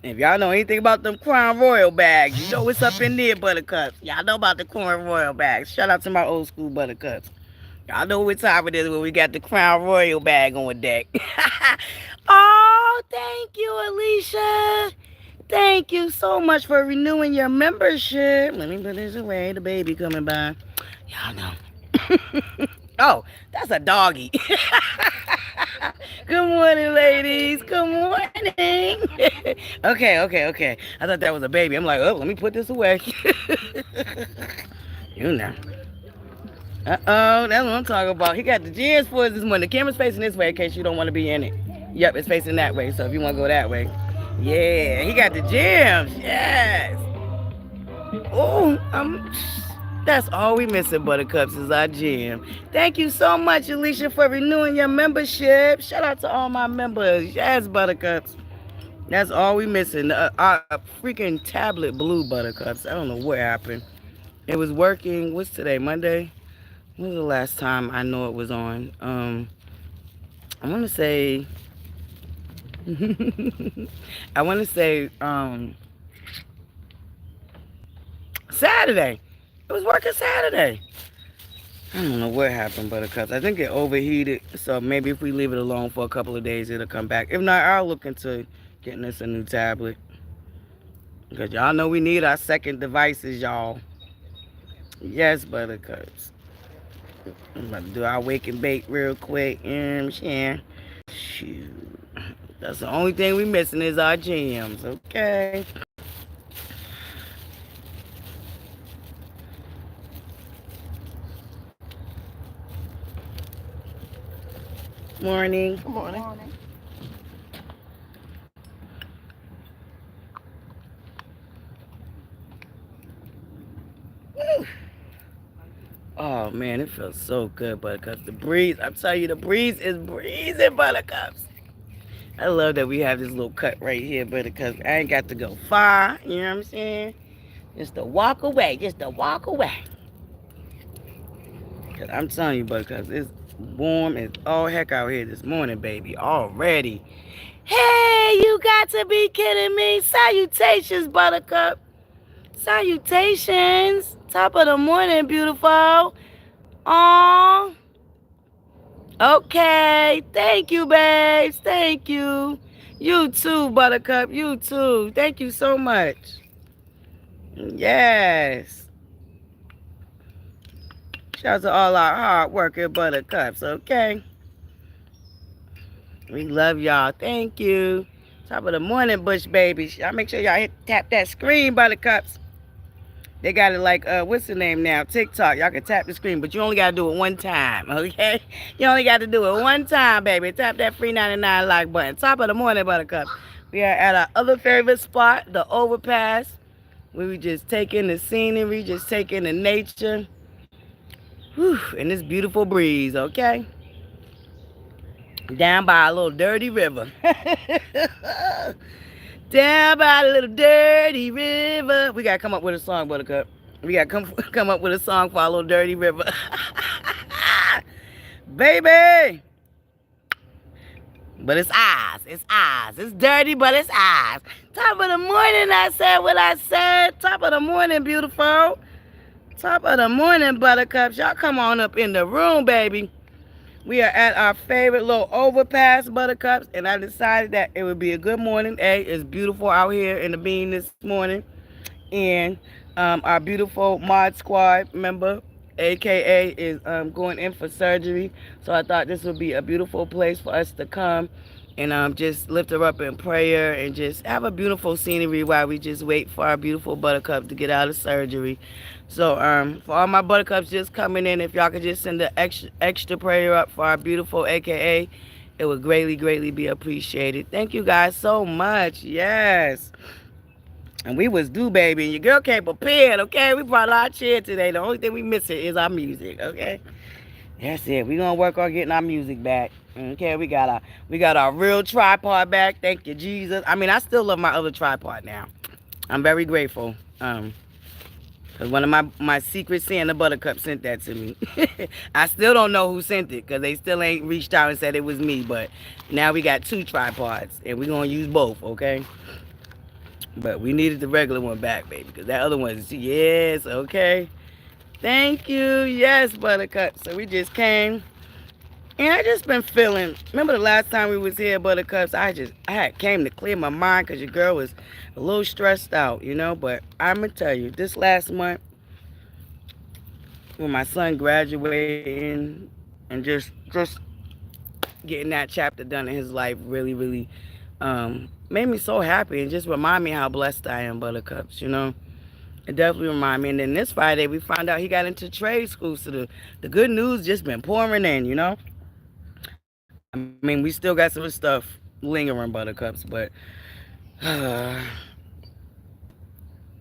If y'all know anything about them Crown Royal bags, you know what's up in there, Buttercups. Y'all know about the Crown Royal bags. Shout out to my old school Buttercups. Y'all know what time it is when we got the Crown Royal bag on deck. Oh, thank you, Alicia. Thank you so much for renewing your membership. Let me put this away. The baby coming by. Y'all know. Oh, that's a doggy. Good morning, ladies. Good morning. Okay. I thought that was a baby. I'm like, oh, let me put this away. You know. Uh-oh, that's what I'm talking about. He got the gins for us this morning. The camera's facing this way in case you don't want to be in it. Yep, it's facing that way, so if you want to go that way. Yeah, he got the gems. Yes. Oh, that's all we missing, Buttercups, is our gym. Thank you so much, Alicia, for renewing your membership. Shout out to all my members. Yes, Buttercups. That's all we missing. Our freaking tablet blue, Buttercups. I don't know what happened. It was working. What's today? Monday? When was the last time I know it was on? I want to say. I want to say Saturday. It was working Saturday. I don't know what happened, Buttercups. I think it overheated. So maybe if we leave it alone for a couple of days, it'll come back. If not, I'll look into getting us a new tablet. Because y'all know we need our second devices, y'all. Yes, Buttercups. I'm about to do our wake and bake real quick. And shoot. That's the only thing we missing is our jams, okay? Morning. Good morning. Woo. Oh man, it feels so good, Buttercups. The breeze, I'm telling you, the breeze is breezing, Buttercups. I love that we have this little cut right here, Buttercups. I ain't got to go far, you know what I'm saying? Just to walk away, Cause I'm telling you, Buttercups, it's warm as all heck out here this morning, baby, already. Hey, you got to be kidding me. Salutations, Buttercup. Salutations. Top of the morning, beautiful. Aww. Okay. Thank you, babes. Thank you. You too, Buttercup. You too. Thank you so much. Yes. Shout out to all our hard working Buttercups, okay? We love y'all. Thank you. Top of the morning, Bush babies. Y'all make sure y'all tap that screen, Buttercups. They got it like, what's the name now? TikTok. Y'all can tap the screen, but you only got to do it one time, okay? You only got to do it one time, baby. Tap that free 99 like button. Top of the morning, Buttercup. We are at our other favorite spot, the overpass, where we just take in the scenery, just take in the nature. Whew, and this beautiful breeze, okay? Down by a little dirty river. Down by a little dirty river. We got to come up with a song, Buttercup. We got to come up with a song for our little dirty river. Baby. But it's ours. It's ours. It's dirty, but it's ours. Top of the morning, I said what I said. Top of the morning, beautiful. Top of the morning, Buttercups. Y'all come on up in the room, baby. We are at our favorite little overpass, Buttercups, and I decided that it would be a good morning. It's beautiful out here in the bean this morning. And our beautiful Mod Squad member, AKA, is going in for surgery. So I thought this would be a beautiful place for us to come and just lift her up in prayer and just have a beautiful scenery while we just wait for our beautiful Buttercup to get out of surgery. So for all my Buttercups just coming in, if y'all could just send an extra prayer up for our beautiful AKA, it would greatly be appreciated. Thank you guys so much. Yes. And we was due, baby. And your girl came prepared, okay? We brought our chair today. The only thing we missing is our music, okay? That's it. We gonna work on getting our music back. Okay, we got our real tripod back. Thank you, Jesus. I mean, I still love my other tripod now. I'm very grateful. Because one of my secret Santa Buttercup sent that to me. I still don't know who sent it because they still ain't reached out and said it was me. But now we got 2 tripods and we're going to use both, okay? But we needed the regular one back, baby, because that other one is, yes, okay? Thank you. Yes, Buttercup. So we just came. And I just been feeling, remember the last time we was here, Buttercups, I had came to clear my mind because your girl was a little stressed out, you know. But I'm going to tell you, this last month, when my son graduating and just getting that chapter done in his life really made me so happy and just remind me how blessed I am, Buttercups, you know. It definitely remind me. And then this Friday, we found out he got into trade school. So the good news just been pouring in, you know. I mean, we still got some stuff lingering, Buttercups, but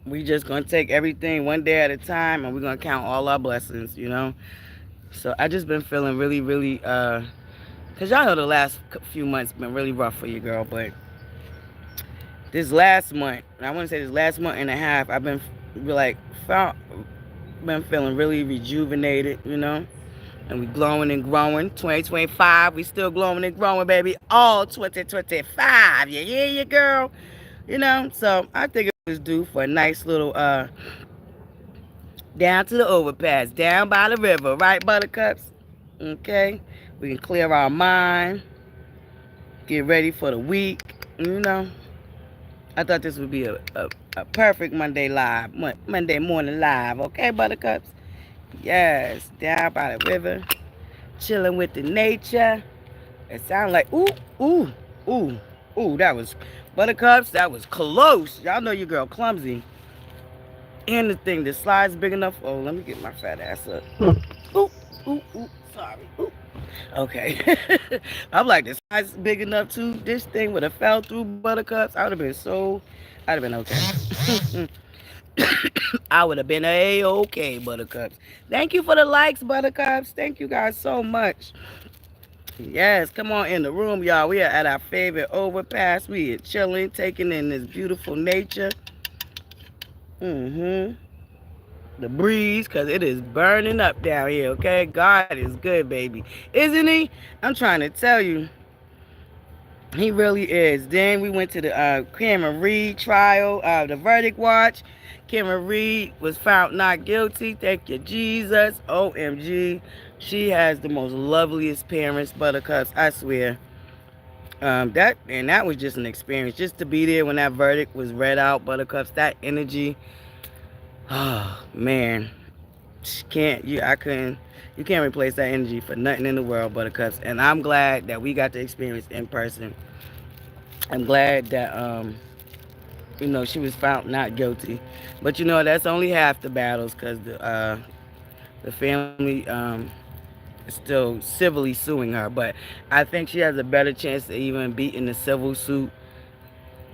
we just gonna take everything one day at a time, and we're gonna count all our blessings, you know. So I just been feeling really, really, cause y'all know the last few months been really rough for you, girl. But this last month, I want to say this last month and a half, I've been like felt, been feeling really rejuvenated, you know. And we glowing and growing. 2025, we still glowing and growing, baby. All 2025. You hear you, girl? You know, so I think it was due for a nice little down to the overpass, down by the river, right, Buttercups? Okay? We can clear our mind, get ready for the week, you know. I thought this would be a perfect Monday live, Monday morning live, okay, Buttercups? Yes, down by the river, chilling with the nature. It sounded like, ooh, ooh, ooh, ooh, that was, Buttercups, that was close. Y'all know your girl clumsy. And the thing, the slide's big enough. Oh, let me get my fat ass up. Ooh, ooh, ooh, sorry. Ooh. Okay. I'm like, the slide's big enough too. This thing would have fell through, Buttercups. I would have been so, I'd have been okay. I would have been a-okay, Buttercups. Thank you for the likes, Buttercups. Thank you guys so much. Yes, come on in the room, y'all. We are at our favorite overpass. We are chilling, taking in this beautiful nature. The breeze, because it is burning up down here, okay? God is good, baby. Isn't he? I'm trying to tell you. He really is. Then we went to the Cameron Reed trial, the verdict watch. Cameron Reed was found not guilty. Thank you, Jesus. OMG. She has the most loveliest parents, Buttercups. I swear. That was just an experience. Just to be there when that verdict was read out, Buttercups. That energy. Oh man. You can't replace that energy for nothing in the world, Buttercups. And I'm glad that we got to experience in person. I'm glad that you know, she was found not guilty. But you know, that's only half the battles, because the family is still civilly suing her. But I think she has a better chance of even beating the civil suit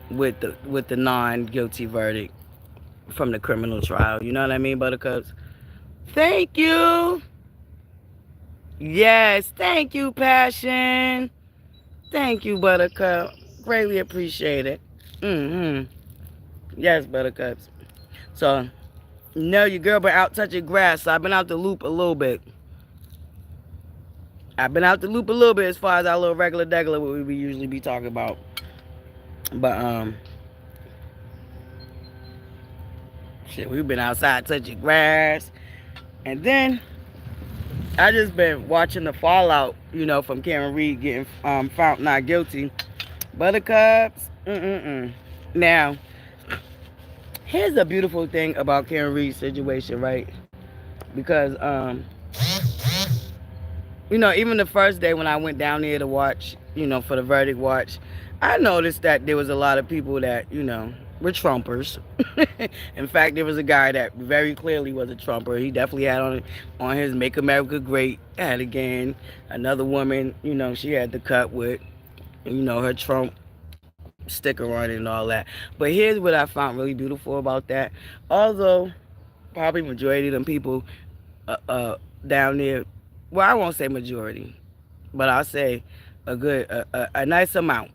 with the non-guilty verdict from the criminal trial. You know what I mean, Buttercups? Thank you. Yes, thank you, Passion. Thank you, Buttercup. Greatly appreciate it. Yes, Buttercups. So, no, your girl been out touching grass, so I've been out the loop a little bit. I've been out the loop a little bit as far as our little regular degular, what we usually be talking about. But, shit, we've been outside touching grass. And then, I just been watching the fallout, you know, from Cameron Reed getting found not guilty. Buttercups, Now, here's the beautiful thing about Cameron Reed's situation, right? Because, you know, even the first day when I went down there to watch, you know, for the verdict watch, I noticed that there was a lot of people that, you know, were Trumpers. In fact, there was a guy that very clearly was a Trumper. He definitely had on his Make America Great hat again. Another woman, you know, she had the cut with, you know, her Trump sticker on it and all that. But here's what I found really beautiful about that. Although probably majority of them people down there, well, I won't say majority, but I'll say a nice amount.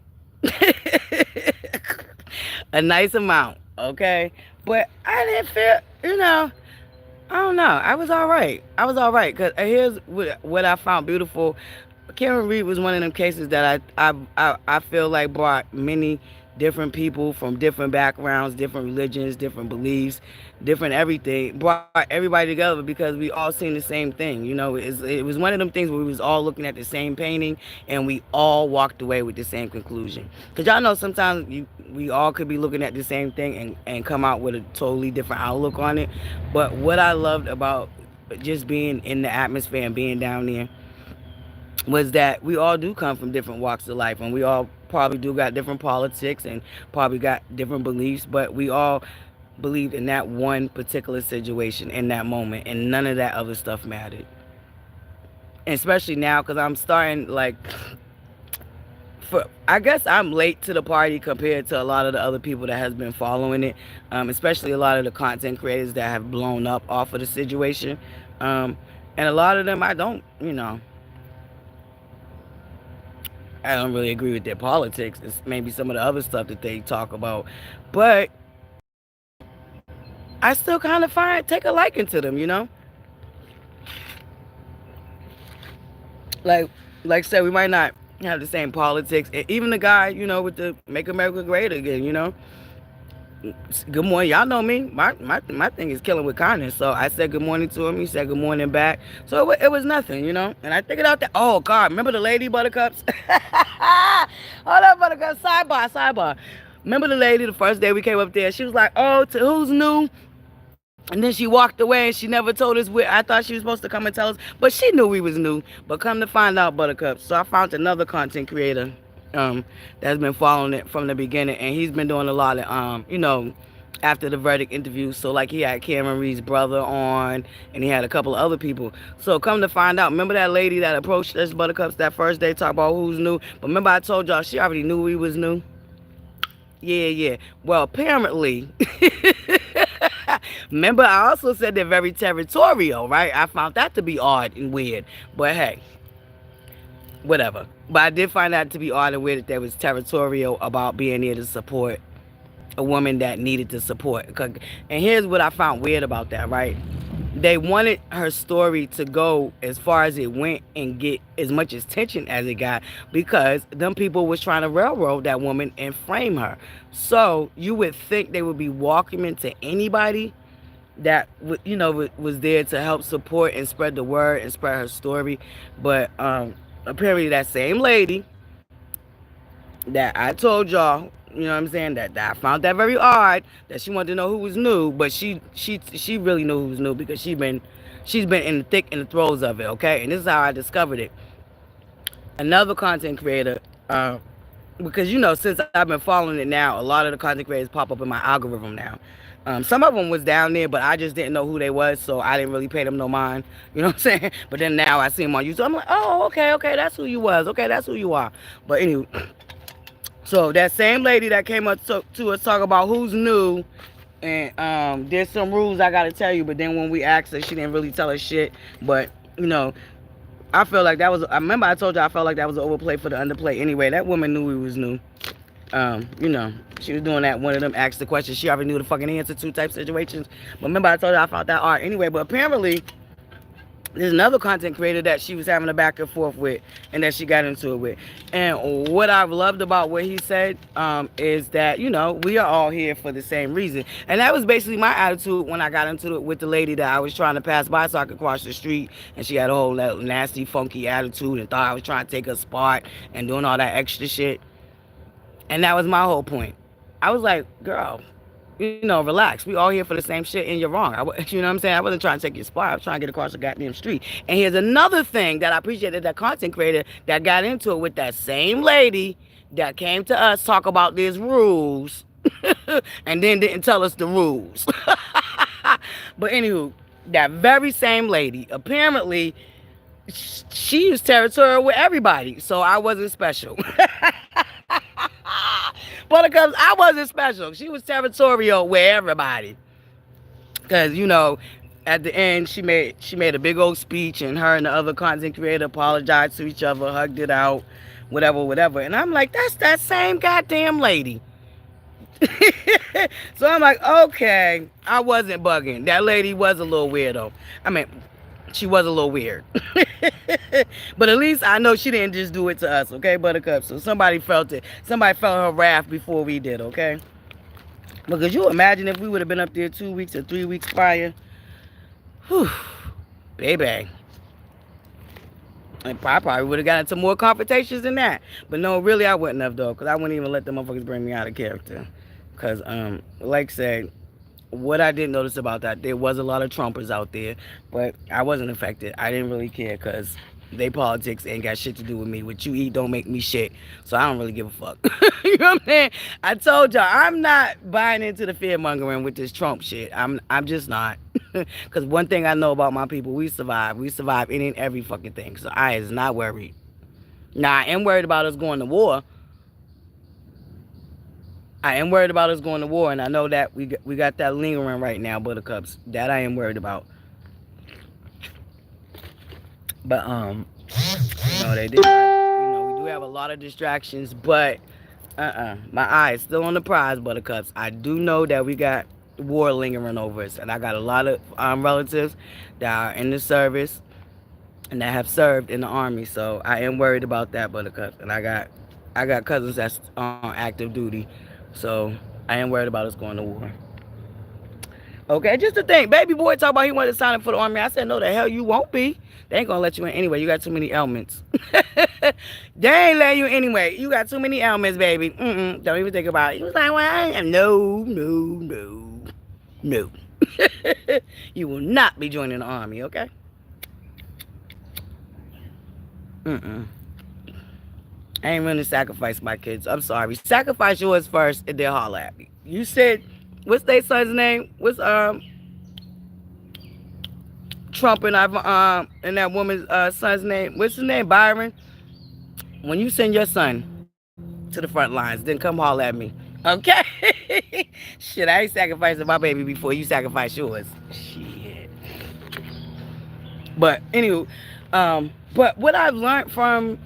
A nice amount, okay? But I didn't feel, you know, I don't know. I was all right. Because here's what I found beautiful. Cameron Reed was one of them cases that I feel like brought many different people from different backgrounds, different religions, different beliefs, different everything, brought everybody together because we all seen the same thing. You know, it was one of them things where we was all looking at the same painting and we all walked away with the same conclusion. Because y'all know sometimes we all could be looking at the same thing and come out with a totally different outlook on it. But what I loved about just being in the atmosphere and being down there was that we all do come from different walks of life, and we all probably do got different politics and probably got different beliefs, but we all believed in that one particular situation in that moment, and none of that other stuff mattered. And especially now, because I'm starting like, I guess I'm late to the party compared to a lot of the other people that has been following it, especially a lot of the content creators that have blown up off of the situation, and a lot of them I don't really agree with their politics. It's maybe some of the other stuff that they talk about, but I still kind of take a liking to them. Like like I said, we might not have the same politics. And even the guy, with the "Make America Great Again," good morning. Y'all know me. My thing is killing with kindness. So I said good morning to him. He said good morning back. So it was nothing. And I figured out that, oh God, remember the lady ButterCups? Hold up, ButterCups. Sidebar. Remember the lady the first day we came up there? She was like, oh, to who's new? And then she walked away and she never told us where. I thought she was supposed to come and tell us, but she knew we was new. But come to find out, ButterCups. So I found another content creator that's been following it from the beginning, and he's been doing a lot of after the verdict interview. So like he had Cameron Reed's brother on, and he had a couple of other people. So come to find out, remember that lady that approached us ButterCups that first day, talk about who's new? But remember I told y'all she already knew we was new. Yeah. Well, apparently, remember I also said they're very territorial, right? I found that to be odd and weird. But hey, whatever. But I did find that to be odd and weird that they was territorial about being there to support a woman that needed the support. And here's what I found weird about that, right? They wanted her story to go as far as it went and get as much attention as it got because them people was trying to railroad that woman and frame her. So you would think they would be welcoming to anybody that was there to help support and spread the word and spread her story. But apparently that same lady that I told y'all, you know what I'm saying, that I found that very odd, that she wanted to know who was new, but she really knew who was new because she's been in the thick and the throes of it, okay? And this is how I discovered it. Another content creator, because since I've been following it now, a lot of the content creators pop up in my algorithm now. Some of them was down there, but I just didn't know who they was, so I didn't really pay them no mind. You know what I'm saying? But then now I see them on YouTube. I'm like, oh, okay, that's who you was. Okay, that's who you are. But anyway, so that same lady that came up to us talk about who's new, and there's some rules I gotta tell you, but then when we asked her, she didn't really tell us shit. But I feel like that was. I remember I told you I felt like that was an overplay for the underplay. Anyway, that woman knew we was new. She was doing that one of them asked the question she already knew the fucking answer to type situations. But remember I told you I found that art anyway. But apparently there's another content creator that she was having a back and forth with and that she got into it with. And what I've loved about what he said is that, we are all here for the same reason. And that was basically my attitude when I got into it with the lady that I was trying to pass by so I could cross the street. And she had a whole nasty, funky attitude and thought I was trying to take her spot and doing all that extra shit. And that was my whole point. I was like, girl, relax. We all here for the same shit and you're wrong. You know what I'm saying? I wasn't trying to take your spot. I was trying to get across the goddamn street. And here's another thing that I appreciated, that content creator that got into it with that same lady that came to us talk about these rules and then didn't tell us the rules. But anywho, that very same lady, apparently she was territorial with everybody. So I wasn't special. ButterCups, I wasn't special. She was territorial with everybody. Because, at the end, she made a big old speech, and her and the other content creator apologized to each other, hugged it out, whatever. And I'm like, that's that same goddamn lady. So I'm like, okay, I wasn't bugging. That lady was a little weirdo. I mean, she was a little weird. But at least I know she didn't just do it to us, okay, ButterCups? So somebody felt it. Somebody felt her wrath before we did, okay? Because you imagine if we would have been up there 2 weeks or 3 weeks prior. Whew, baby. And I probably would have gotten into more confrontations than that. But no, really I wouldn't have, though. Because I wouldn't even let the motherfuckers bring me out of character. Because, like I said, what I did notice about that, there was a lot of Trumpers out there, but I wasn't affected. I didn't really care because They politics ain't got shit to do with me. What you eat don't make me shit. So I don't really give a fuck. You know what I'm saying? I told y'all I'm not buying into the fear mongering with this Trump shit. I'm just not. Cause one thing I know about my people, we survive. We survive any and every fucking thing. So I is not worried. Now I am worried about us going to war. I am worried about us going to war, and I know that we got that lingering right now, Buttercups. That I am worried about. But they did. We do have a lot of distractions, but my eye is still on the prize, Buttercups. I do know that we got war lingering over us, and I got a lot of relatives that are in the service and that have served in the army. So I am worried about that, Buttercups. And I got cousins that's on active duty, so I am worried about us going to war. Okay, just to think, baby boy talk about he wanted to sign up for the army. I said, no, the hell you won't be. They ain't gonna let you in anyway. You got too many ailments. They ain't letting you in anyway. You got too many ailments, baby. Don't even think about it. He was like, well, I am. No. You will not be joining the army, okay? I ain't gonna sacrifice my kids. I'm sorry. Sacrifice yours first and then holler at me. You said, what's their son's name? What's Trump and that woman's son's name? What's his name? Byron. When you send your son to the front lines, then come holler at me. Okay? Shit, I ain't sacrificing my baby before you sacrifice yours. Shit. But anywho, but what I've learned from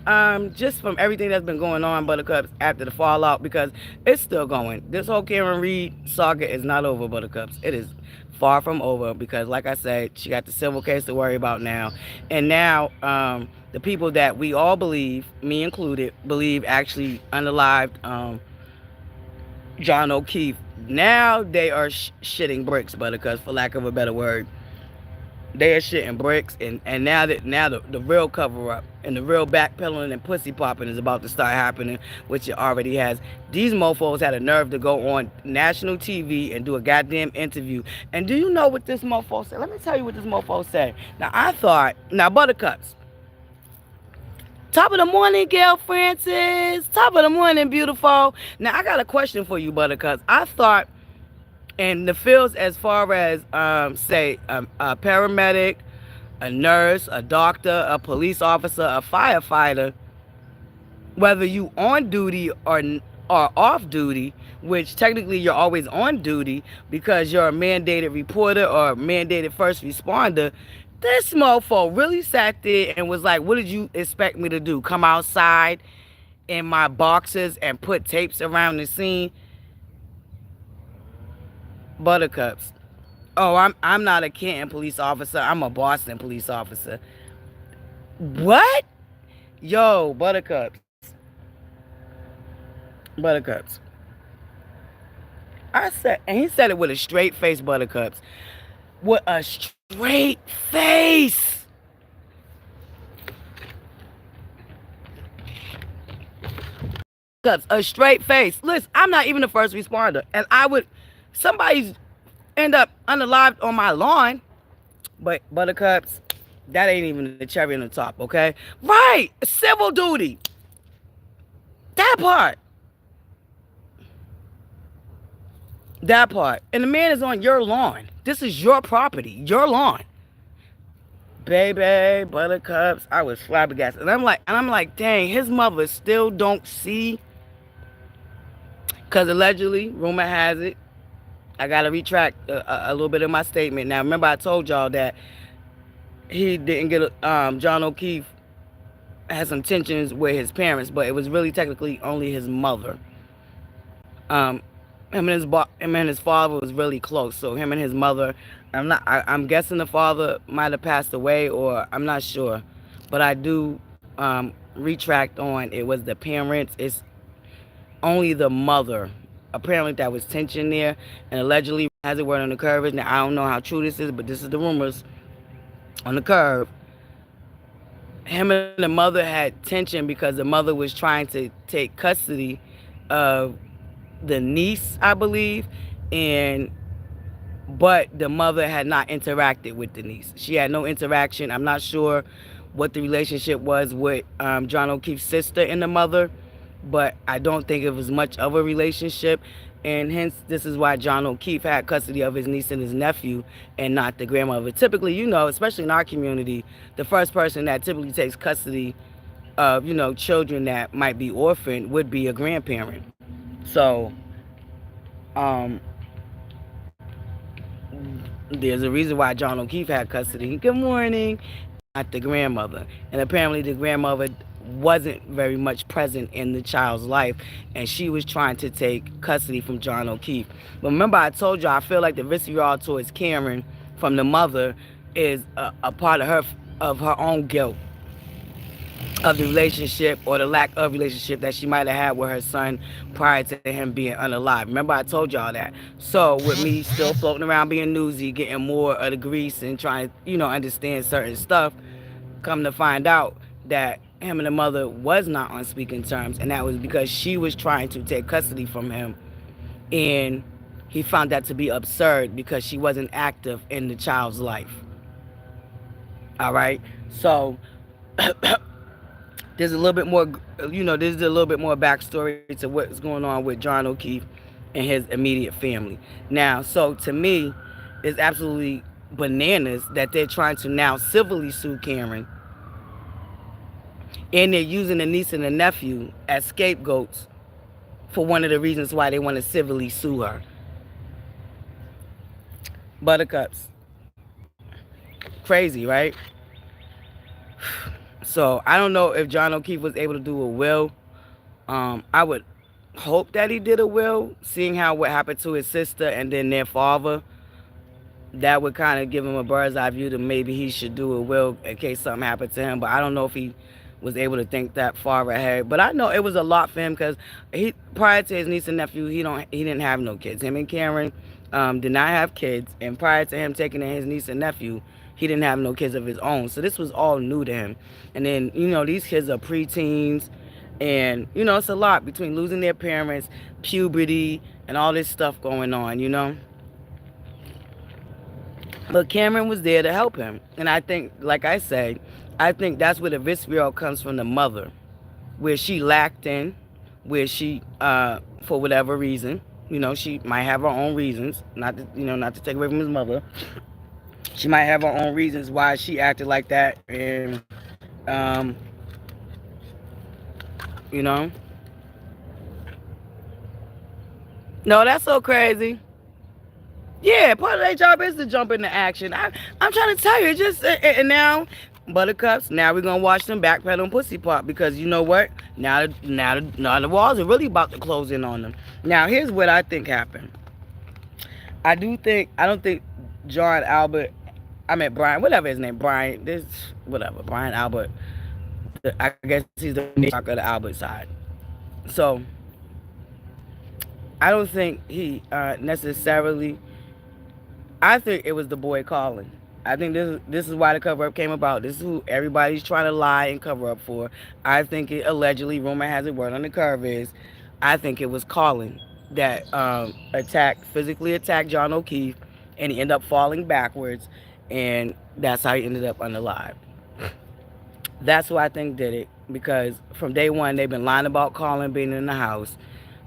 just from everything that's been going on, Buttercups, after the fallout, because it's still going. This whole Karen Reed saga is not over, Buttercups. It is far from over because, like I said, she got the civil case to worry about now. And now the people that we all believe, me included, believe actually unalived John O'Keefe, now they are shitting bricks, Buttercups, for lack of a better word. They are shitting bricks, and now the real cover up and the real backpedaling and pussy popping is about to start happening, which it already has. These mofos had a nerve to go on national TV and do a goddamn interview. And do you know what this mofo said? Let me tell you what this mofo said. Now Buttercups, top of the morning, Gail Francis. Top of the morning, beautiful. Now I got a question for you, Buttercups. I thought, in the fields as far as, say, a paramedic, a nurse, a doctor, a police officer, a firefighter, whether you on duty or off duty, which technically you're always on duty because you're a mandated reporter or a mandated first responder, this mofo really sat there and was like, what did you expect me to do? Come outside in my boxes and put tapes around the scene? Buttercups. Oh, I'm not a Canton police officer. I'm a Boston police officer. What? Yo, Buttercups. Buttercups. I said, and he said it with a straight face, Buttercups. With a straight face. A straight face. Listen, I'm not even a first responder, and somebody's end up unalived on my lawn. But Buttercups, that ain't even the cherry on the top, okay? Right, civil duty. That part. And the man is on your lawn. This is your property, your lawn. Baby, Buttercups, I was flabbergasted. And I'm like, dang, his mother still don't see. Because allegedly, rumor has it, I got to retract a little bit of my statement. Now, remember I told y'all that he didn't get, John O'Keefe had some tensions with his parents, but it was really technically only his mother. Him and his father was really close. So him and his mother, I'm guessing the father might have passed away, or I'm not sure. But I do retract on it was the parents. It's only the mother. Apparently that was tension there, and allegedly has a word on the curve. Now I don't know how true this is, but this is the rumors on the curve. Him and the mother had tension because the mother was trying to take custody of the niece, I believe, but the mother had not interacted with the niece. She had no interaction. I'm not sure what the relationship was with John O'Keefe's sister and the mother, but I don't think it was much of a relationship. And hence, this is why John O'Keefe had custody of his niece and his nephew and not the grandmother. Typically, especially in our community, the first person that typically takes custody of, children that might be orphaned would be a grandparent. So, um, there's a reason why John O'Keefe had custody. Good morning. Not the grandmother. And apparently the grandmother wasn't very much present in the child's life, and she was trying to take custody from John O'Keefe. But remember, I told you I feel like the vitriol towards Cameron from the mother is a part of her own guilt of the relationship or the lack of relationship that she might have had with her son prior to him being unalive. Remember, I told y'all that. So with me still floating around being newsy, getting more of the grease and trying to, understand certain stuff, come to find out that him and the mother was not on speaking terms, and that was because she was trying to take custody from him, and he found that to be absurd because she wasn't active in the child's life. All right, so there's a little bit more, there's a little bit more backstory to what's going on with John O'Keefe and his immediate family. Now, so to me, it's absolutely bananas that they're trying to now civilly sue Cameron, and they're using the niece and the nephew as scapegoats for one of the reasons why they want to civilly sue her. ButterCups. Crazy, right? So I don't know if John O'Keefe was able to do a will. I would hope that he did a will, seeing how what happened to his sister and then their father. That would kind of give him a bird's eye view to maybe he should do a will in case something happened to him. But I don't know if he was able to think that far ahead. But I know it was a lot for him because prior to his niece and nephew, he didn't have no kids. Him and Karen did not have kids, and prior to him taking in his niece and nephew, he didn't have no kids of his own. So this was all new to him. And then these kids are preteens, and it's a lot between losing their parents, puberty, and all this stuff going on. But Cameron was there to help him. And I think, like I said, I think that's where the vitriol comes from the mother, where she lacked in, where she, for whatever reason, she might have her own reasons, not to take away from his mother. She might have her own reasons why she acted like that, and, No, that's so crazy. Yeah, part of their job is to jump into action. I'm trying to tell you, and now, ButterCups, now we're going to watch them backpedal and pussy pop, because you know what? Now the walls are really about to close in on them. Now, here's what I think happened. I don't think Brian, whatever his name, Brian Albert, I guess he's the matriarch of the Albert side. So, I don't think he necessarily, I think it was the boy Colin. I think this is why the cover-up came about. This is who everybody's trying to lie and cover up for. I think it allegedly, rumor has it, word on the curve is, I think it was Colin that physically attacked John O'Keefe, and he ended up falling backwards, and that's how he ended up unalive. That's who I think did it, because from day one, they've been lying about Colin being in the house.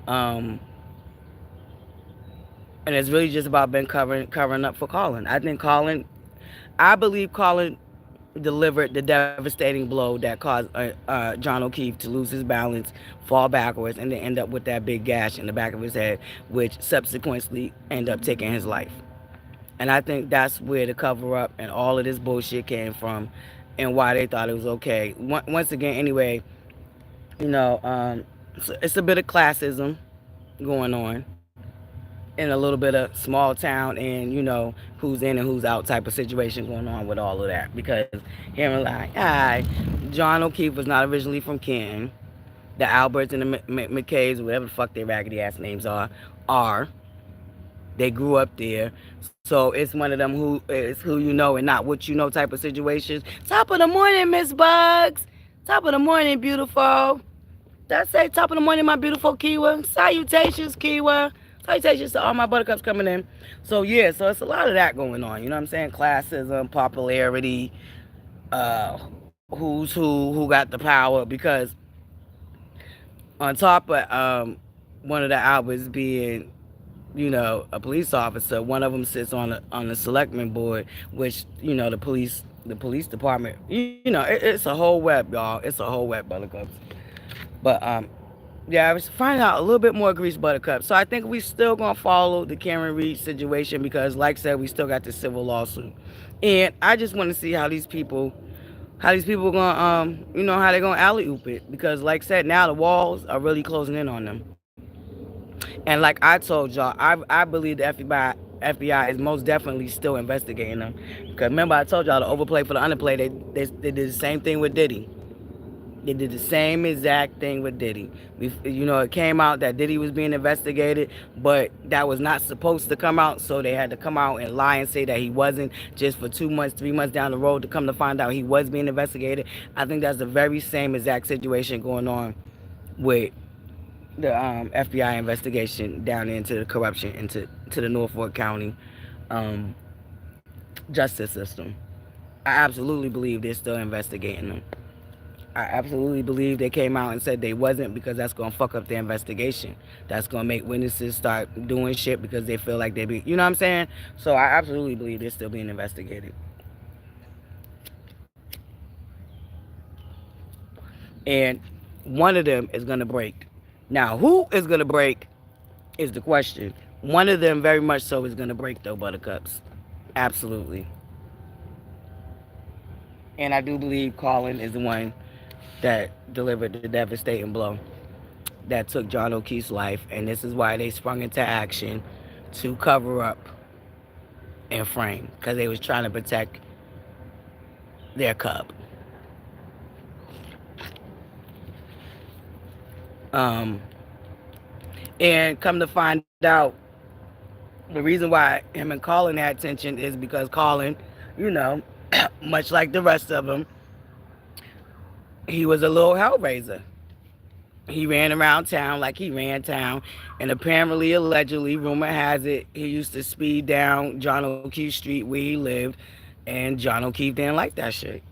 And it's really just about been covering up for Colin. I believe Colin delivered the devastating blow that caused John O'Keefe to lose his balance, fall backwards, and then end up with that big gash in the back of his head, which subsequently ended up taking his life. And I think that's where the cover-up and all of this bullshit came from, and why they thought it was okay. Once again, anyway, it's a bit of classism going on, and a little bit of small town and, who's in and who's out type of situation going on with all of that. Because hearing like, hi, John O'Keefe was not originally from Canton. The Alberts and the McKays, whatever the fuck their raggedy ass names are. They grew up there. So it's one of them who and not what type of situations. Top of the morning, Miss Bugs. Top of the morning, beautiful. Did I say top of the morning, my beautiful Kiwa? Salutations, Kiwa. Salutations to all my ButterCups coming in. So yeah, so it's a lot of that going on. You know what I'm saying? Classism, popularity, who's who got the power, because on top of one of the Alberts being, a police officer, one of them sits on the selectman board, which, the police department, it's a whole web, y'all. It's a whole web, Buttercups. But yeah, I was finding out a little bit more Grease, Buttercup. So I think we still gonna follow the Karen Reed situation because, like I said, we still got the civil lawsuit, and I just want to see how these people gonna how they gonna alley oop it, because like I said, now the walls are really closing in on them. And like I told y'all, I believe the FBI is most definitely still investigating them. Because remember, I told y'all, the overplay for the underplay, they did the same thing with Diddy. They did the same exact thing with Diddy. It came out that Diddy was being investigated, but that was not supposed to come out, so they had to come out and lie and say that he wasn't, just for 2 months, 3 months down the road to come to find out he was being investigated. I think that's the very same exact situation going on with the FBI investigation down into the corruption into the Norfolk County um, justice system. I absolutely believe they're still investigating them. I absolutely believe they came out and said they wasn't, because that's gonna fuck up their investigation. That's gonna make witnesses start doing shit because they feel like they be, you know what I'm saying? So I absolutely believe they're still being investigated. And one of them is gonna break. Now, who is gonna break is the question. One of them very much so is gonna break, though, Buttercups. Absolutely. And I do believe Colin is the one that delivered the devastating blow that took John O'Keefe's life, and this is why they sprung into action to cover up and frame, because they was trying to protect their cub. Um, and come to find out, the reason why him and Colin had tension is because Colin, you know, much like the rest of them, he was a little hellraiser. He ran around town like he ran town, and apparently, allegedly, rumor has it, he used to speed down John O'Keefe Street where he lived, and John O'Keefe didn't like that shit.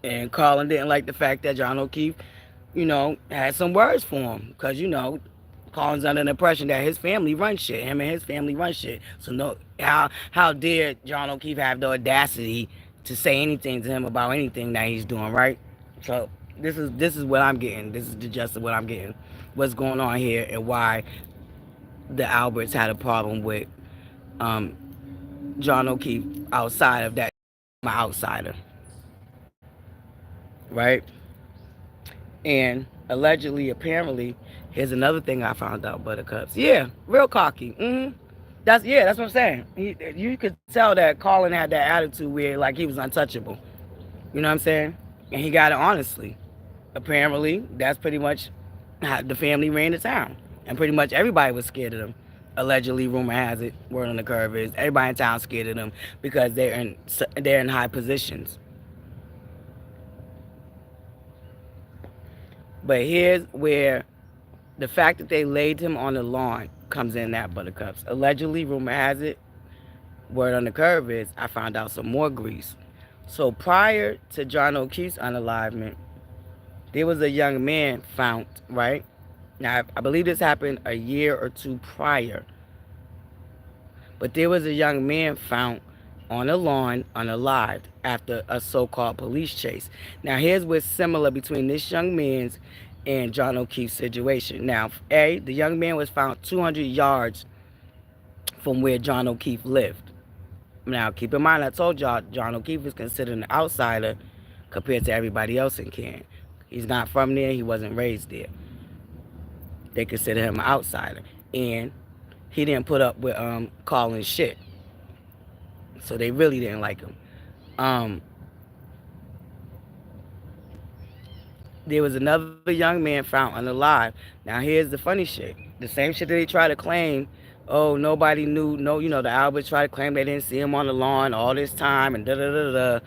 And Colin didn't like the fact that John O'Keefe, had some words for him, because Colin's under the impression that his family runs shit. Him and his family run shit. So no, how dare John O'Keefe have the audacity to say anything to him about anything that he's doing, right? So this is what I'm getting. This is the gist of what I'm getting. What's going on here, and why the Alberts had a problem with um, John O'Keefe outside of that outsider, right? And allegedly, apparently, here's another thing I found out, Buttercups. Yeah, real cocky. That's what I'm saying. You could tell that Colin had that attitude where like he was untouchable. You know what I'm saying? And he got it honestly. Apparently, that's pretty much how the family ran the town, and pretty much everybody was scared of them. Allegedly, rumor has it, word on the curve is everybody in town scared of them because they're in high positions. But here's where the fact that they laid him on the lawn comes in, that, Buttercups. Allegedly, rumor has it, word on the curve is, I found out some more grease. So prior to John O'Keefe's unalivement, there was a young man found, right? Now, I believe this happened a year or two prior. But there was a young man found on a lawn unalived after a so-called police chase. Now, here's what's similar between this young man's and John O'Keefe's situation. Now, the young man was found 200 yards from where John O'Keefe lived. Now, keep in mind, I told y'all, John O'Keefe is considered an outsider compared to everybody else in Canton. He's not from there. He wasn't raised there. They consider him an outsider. And he didn't put up with calling shit. So they really didn't like him. There was another young man found unalive. Now, here's the funny shit. The same shit that they try to claim, oh, nobody knew, no, the Alberts try to claim they didn't see him on the lawn all this time and da-da-da-da.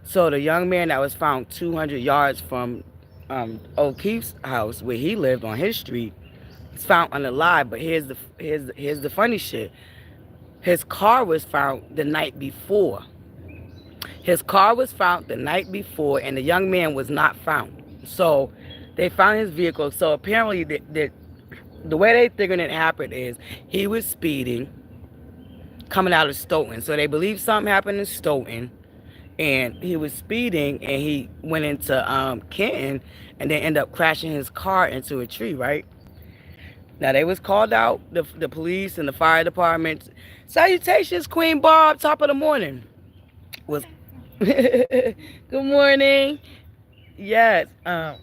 So the young man that was found 200 yards from O'Keefe's house where he lived on his street is found unalive. But here's the funny shit. His car was found the night before. His car was found the night before, and the young man was not found. So they found his vehicle. So apparently, the way they figured it happened is he was speeding coming out of Stoughton. So they believe something happened in Stoughton, and he was speeding, and he went into Kenton, and then ended up crashing his car into a tree, right? Now they was called out, the police and the fire department. Salutations, Queen Barb, top of the morning. Was good morning. Yes. My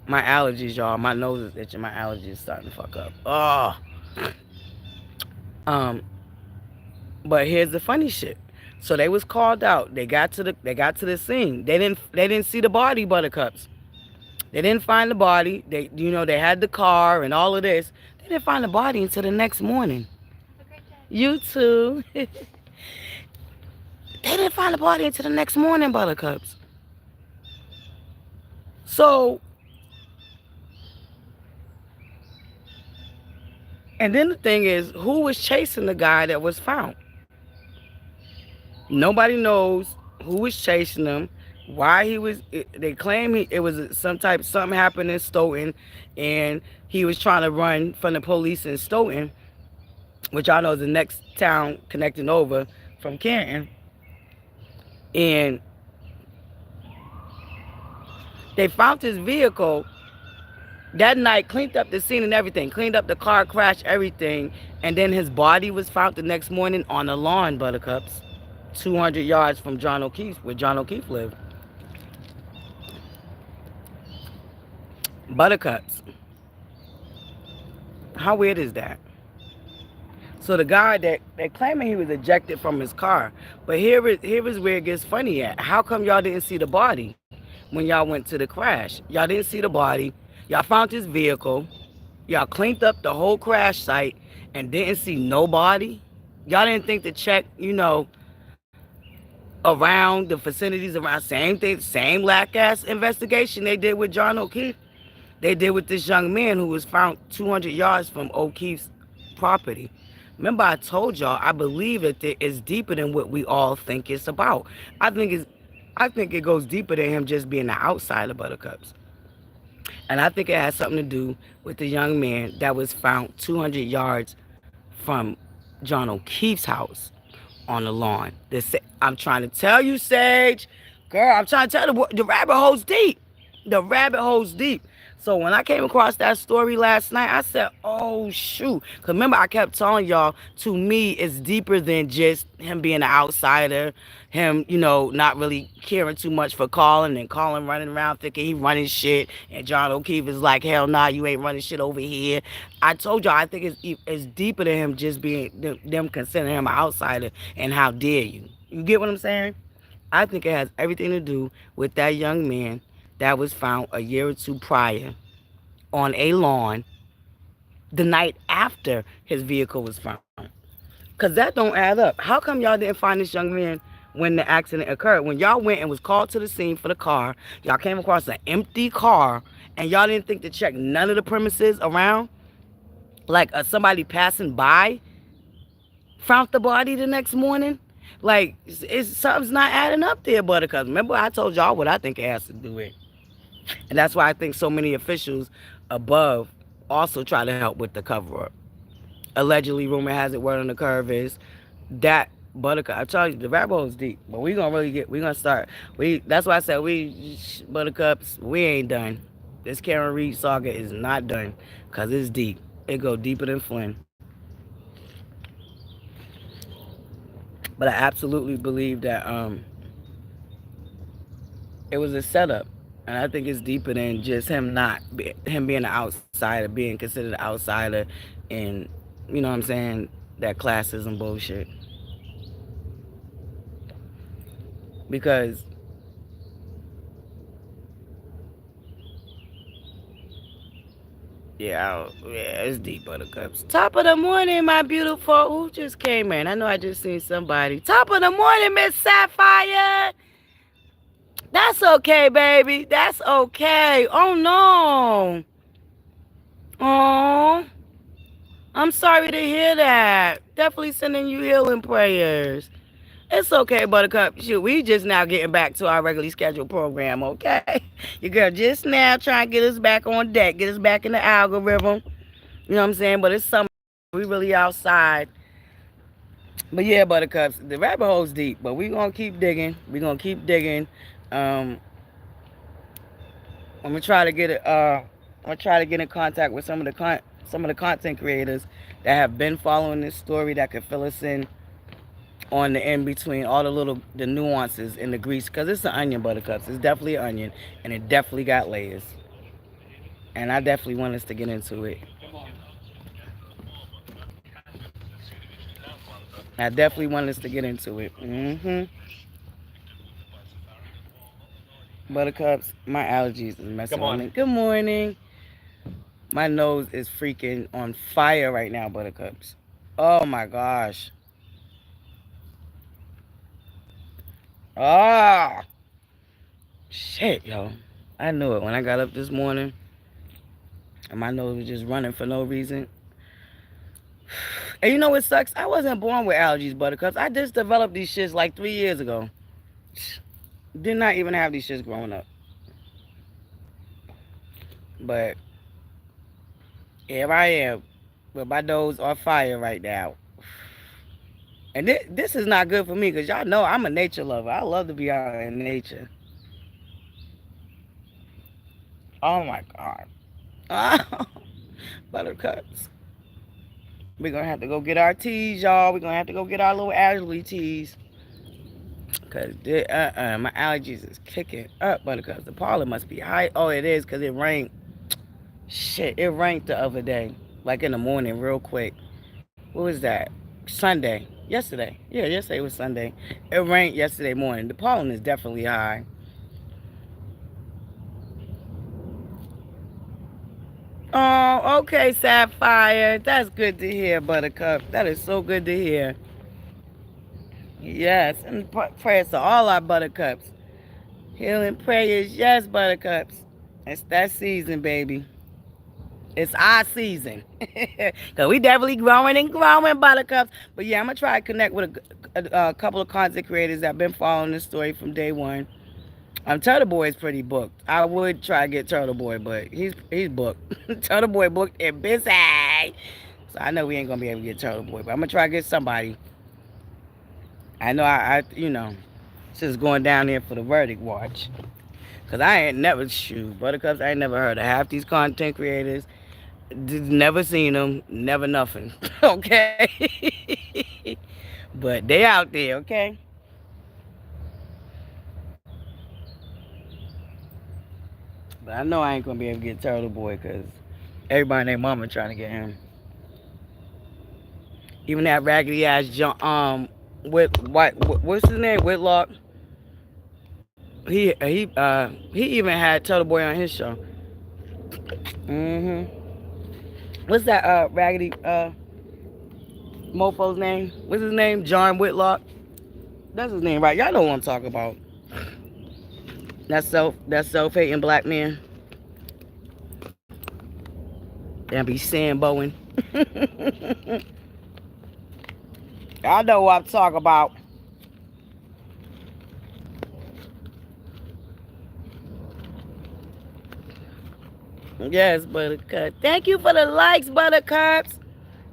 allergies, y'all. My nose is itching. My allergies is starting to fuck up. Oh. Um. But here's the funny shit. So they was called out. They got to the scene. They didn't see the body, Buttercups. They didn't find the body. They had the car and all of this. They didn't find the body until the next morning. You too. They didn't find the body until the next morning, Buttercups. So, and then the thing is, who was chasing the guy that was found? Nobody knows who was chasing him, why he was. They claim it was something happened in Stoughton, and he was trying to run from the police in Stoughton, which I know is the next town connecting over from Canton. And they found his vehicle that night, cleaned up the scene and everything, cleaned up the car crash, everything, and then his body was found the next morning on the lawn, Buttercups, 200 yards from John O'Keefe, where John O'Keefe lived. Buttercups. How weird is that? So the guy that they claiming he was ejected from his car, but here is where it gets funny at. How come y'all didn't see the body when y'all went to the crash? Y'all didn't see the body. Y'all found his vehicle. Y'all cleaned up the whole crash site and didn't see nobody. Y'all didn't think to check, around the facilities around. Same thing, same lack ass investigation they did with John O'Keefe. They did with this young man who was found 200 yards from O'Keefe's property. Remember, I told y'all I believe that it's deeper than what we all think it's about. I think it goes deeper than him just being the outsider, Buttercups. And I think it has something to do with the young man that was found 200 yards from John O'Keefe's house on the lawn. I'm trying to tell you, Sage. Girl, I'm trying to tell you, the rabbit hole's deep. The rabbit hole's deep. So when I came across that story last night, I said, oh, shoot. Because remember, I kept telling y'all, to me, it's deeper than just him being an outsider, him, not really caring too much for Colin, and Colin running around thinking he running shit, and John O'Keefe is like, hell nah, you ain't running shit over here. I told y'all, I think it's deeper than him just being, them considering him an outsider, and how dare you. You get what I'm saying? I think it has everything to do with that young man that was found a year or two prior on a lawn the night after his vehicle was found. Because that don't add up. How come y'all didn't find this young man when the accident occurred? When y'all went and was called to the scene for the car, y'all came across an empty car, and y'all didn't think to check none of the premises around? Like somebody passing by found the body the next morning? Like, something's not adding up there, Buttercup. Remember, I told y'all what I think it has to do with. And that's why I think so many officials above also try to help with the cover-up. Allegedly, rumor has it, word on the curve is that Buttercup. I told you, the rabbit hole is deep, but we're gonna start. That's why I said Buttercups, we ain't done. This Karen Reed saga is not done, because it's deep. It go deeper than Flynn. But I absolutely believe that it was a setup. And I think it's deeper than just him being an outsider, being considered an outsider, and you know what I'm saying, that classism bullshit. Because yeah, it's deep, Buttercups. Top of the morning, my beautiful. Who just came in? I know I just seen somebody. Top of the morning, Miss Sapphire. That's okay, baby. That's okay. Oh no. Oh, I'm sorry to hear that. Definitely sending you healing prayers. It's okay, Buttercup. Shoot, we just now getting back to our regularly scheduled program, okay? Your girl just now trying to get us back on deck, get us back in the algorithm. You know what I'm saying? But it's summer. We really outside. But yeah, Buttercups, the rabbit hole's deep, but we gonna keep digging. We gonna keep digging. Um, I'm gonna try to get it. I'm gonna try to get in contact with some of the content creators that have been following this story that could fill us in on the in between, all the nuances in the grease, because it's an onion, Buttercups. It's definitely an onion, and it definitely got layers. And I definitely want us to get into it. I definitely want us to get into it. Buttercups, my allergies is messing with me. Good morning. My nose is freaking on fire right now, Buttercups. Oh my gosh. Ah, shit, yo. I knew it when I got up this morning and my nose was just running for no reason. And you know what sucks? I wasn't born with allergies, Buttercups. I just developed these shits like 3 years ago. Did not even have these shits growing up. But here I am with my nose on fire right now. And this is not good for me because y'all know I'm a nature lover. I love to be out in nature. Oh my God. Buttercups. We're going to have to go get our teas, y'all. We're going to have to go get our little allergy teas. Because my allergies is kicking up, Buttercups. The pollen must be high. Oh, it is because it rained. Shit, it rained the other day. Like in the morning, real quick. What was that? Sunday. Yesterday. Yeah, yesterday was Sunday. It rained yesterday morning. The pollen is definitely high. Oh, okay, Sapphire. That's good to hear, Buttercup. That is so good to hear. Yes, and prayers to all our Buttercups. Healing prayers, yes, Buttercups. It's that season, baby. It's our season. Because we definitely growing and growing, Buttercups. But yeah, I'm going to try to connect with a couple of content creators that have been following this story from day one. Turtle Boy is pretty booked. I would try to get Turtle Boy, but he's booked. Turtle Boy booked and busy. So I know we ain't gonna be able to get Turtle Boy, but I'm gonna try to get somebody. I know just going down there for the verdict watch. Cause I ain't never Buttercups. I ain't never heard of half these content creators. Never seen them. Never nothing. Okay. But they out there. Okay. But I know I ain't gonna be able to get Turtle Boy because everybody and their mama trying to get him. Even that raggedy ass John, what's his name? Whitlock. He even had Turtle Boy on his show. Mhm. What's that raggedy mofo's name? What's his name? John Whitlock. That's his name, right? Y'all know what I'm talking about. That self-hating black man. That be Sam Bowen. Y'all know what I'm talking about. Yes, Buttercup. Thank you for the likes, Buttercups.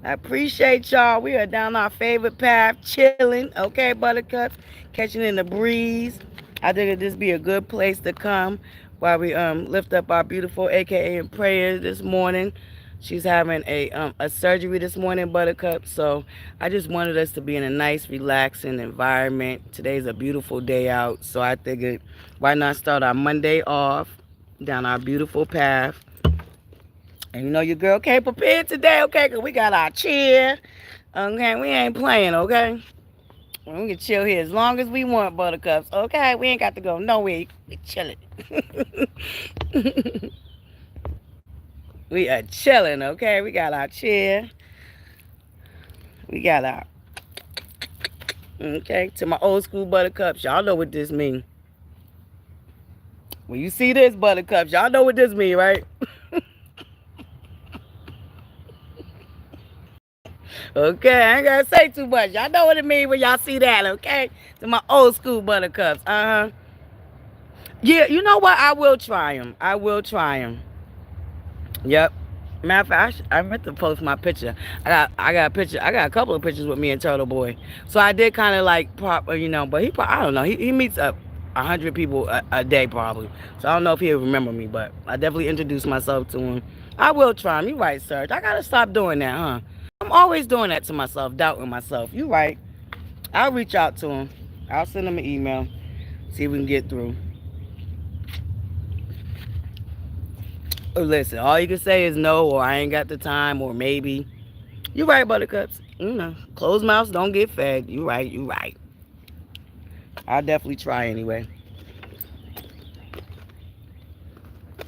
I appreciate y'all. We are down our favorite path, chilling. Okay, Buttercups, catching in the breeze. I think this be a good place to come while we lift up our beautiful AKA in prayers this morning. She's having a surgery this morning, Buttercup. So I just wanted us to be in a nice, relaxing environment. Today's a beautiful day out, so I figured why not start our Monday off down our beautiful path. And you know your girl came prepared today, okay? Because we got our chair. Okay, we ain't playing, okay? We can chill here as long as we want, Buttercups. Okay, we ain't got to go nowhere. We chilling. We are chilling, okay? We got our chair. We got our... Okay, to my old school Buttercups. Y'all know what this mean. When you see this, Buttercups, y'all know what this mean, right? Okay, I ain't gotta say too much. Y'all know what it means when y'all see that, okay? To my old school buttercups. Yeah, you know what? I will try them. I will try them. Yep. Matter of fact, I meant to post my picture. I got a picture. I got a couple of pictures with me and Turtle Boy. So I did kind of like but I don't know. He meets up 100 people a day probably. So I don't know if he'll remember me, but I definitely introduced myself to him. I will try him. You right, Serge. I gotta stop doing that, huh? I'm always doing that to myself, doubting myself. You right. I'll reach out to him. I'll send him an email. See if we can get through. Listen, all you can say is no, or I ain't got the time, or maybe. You right, Buttercups. Closed mouths don't get fed. You right, you right. I'll definitely try anyway.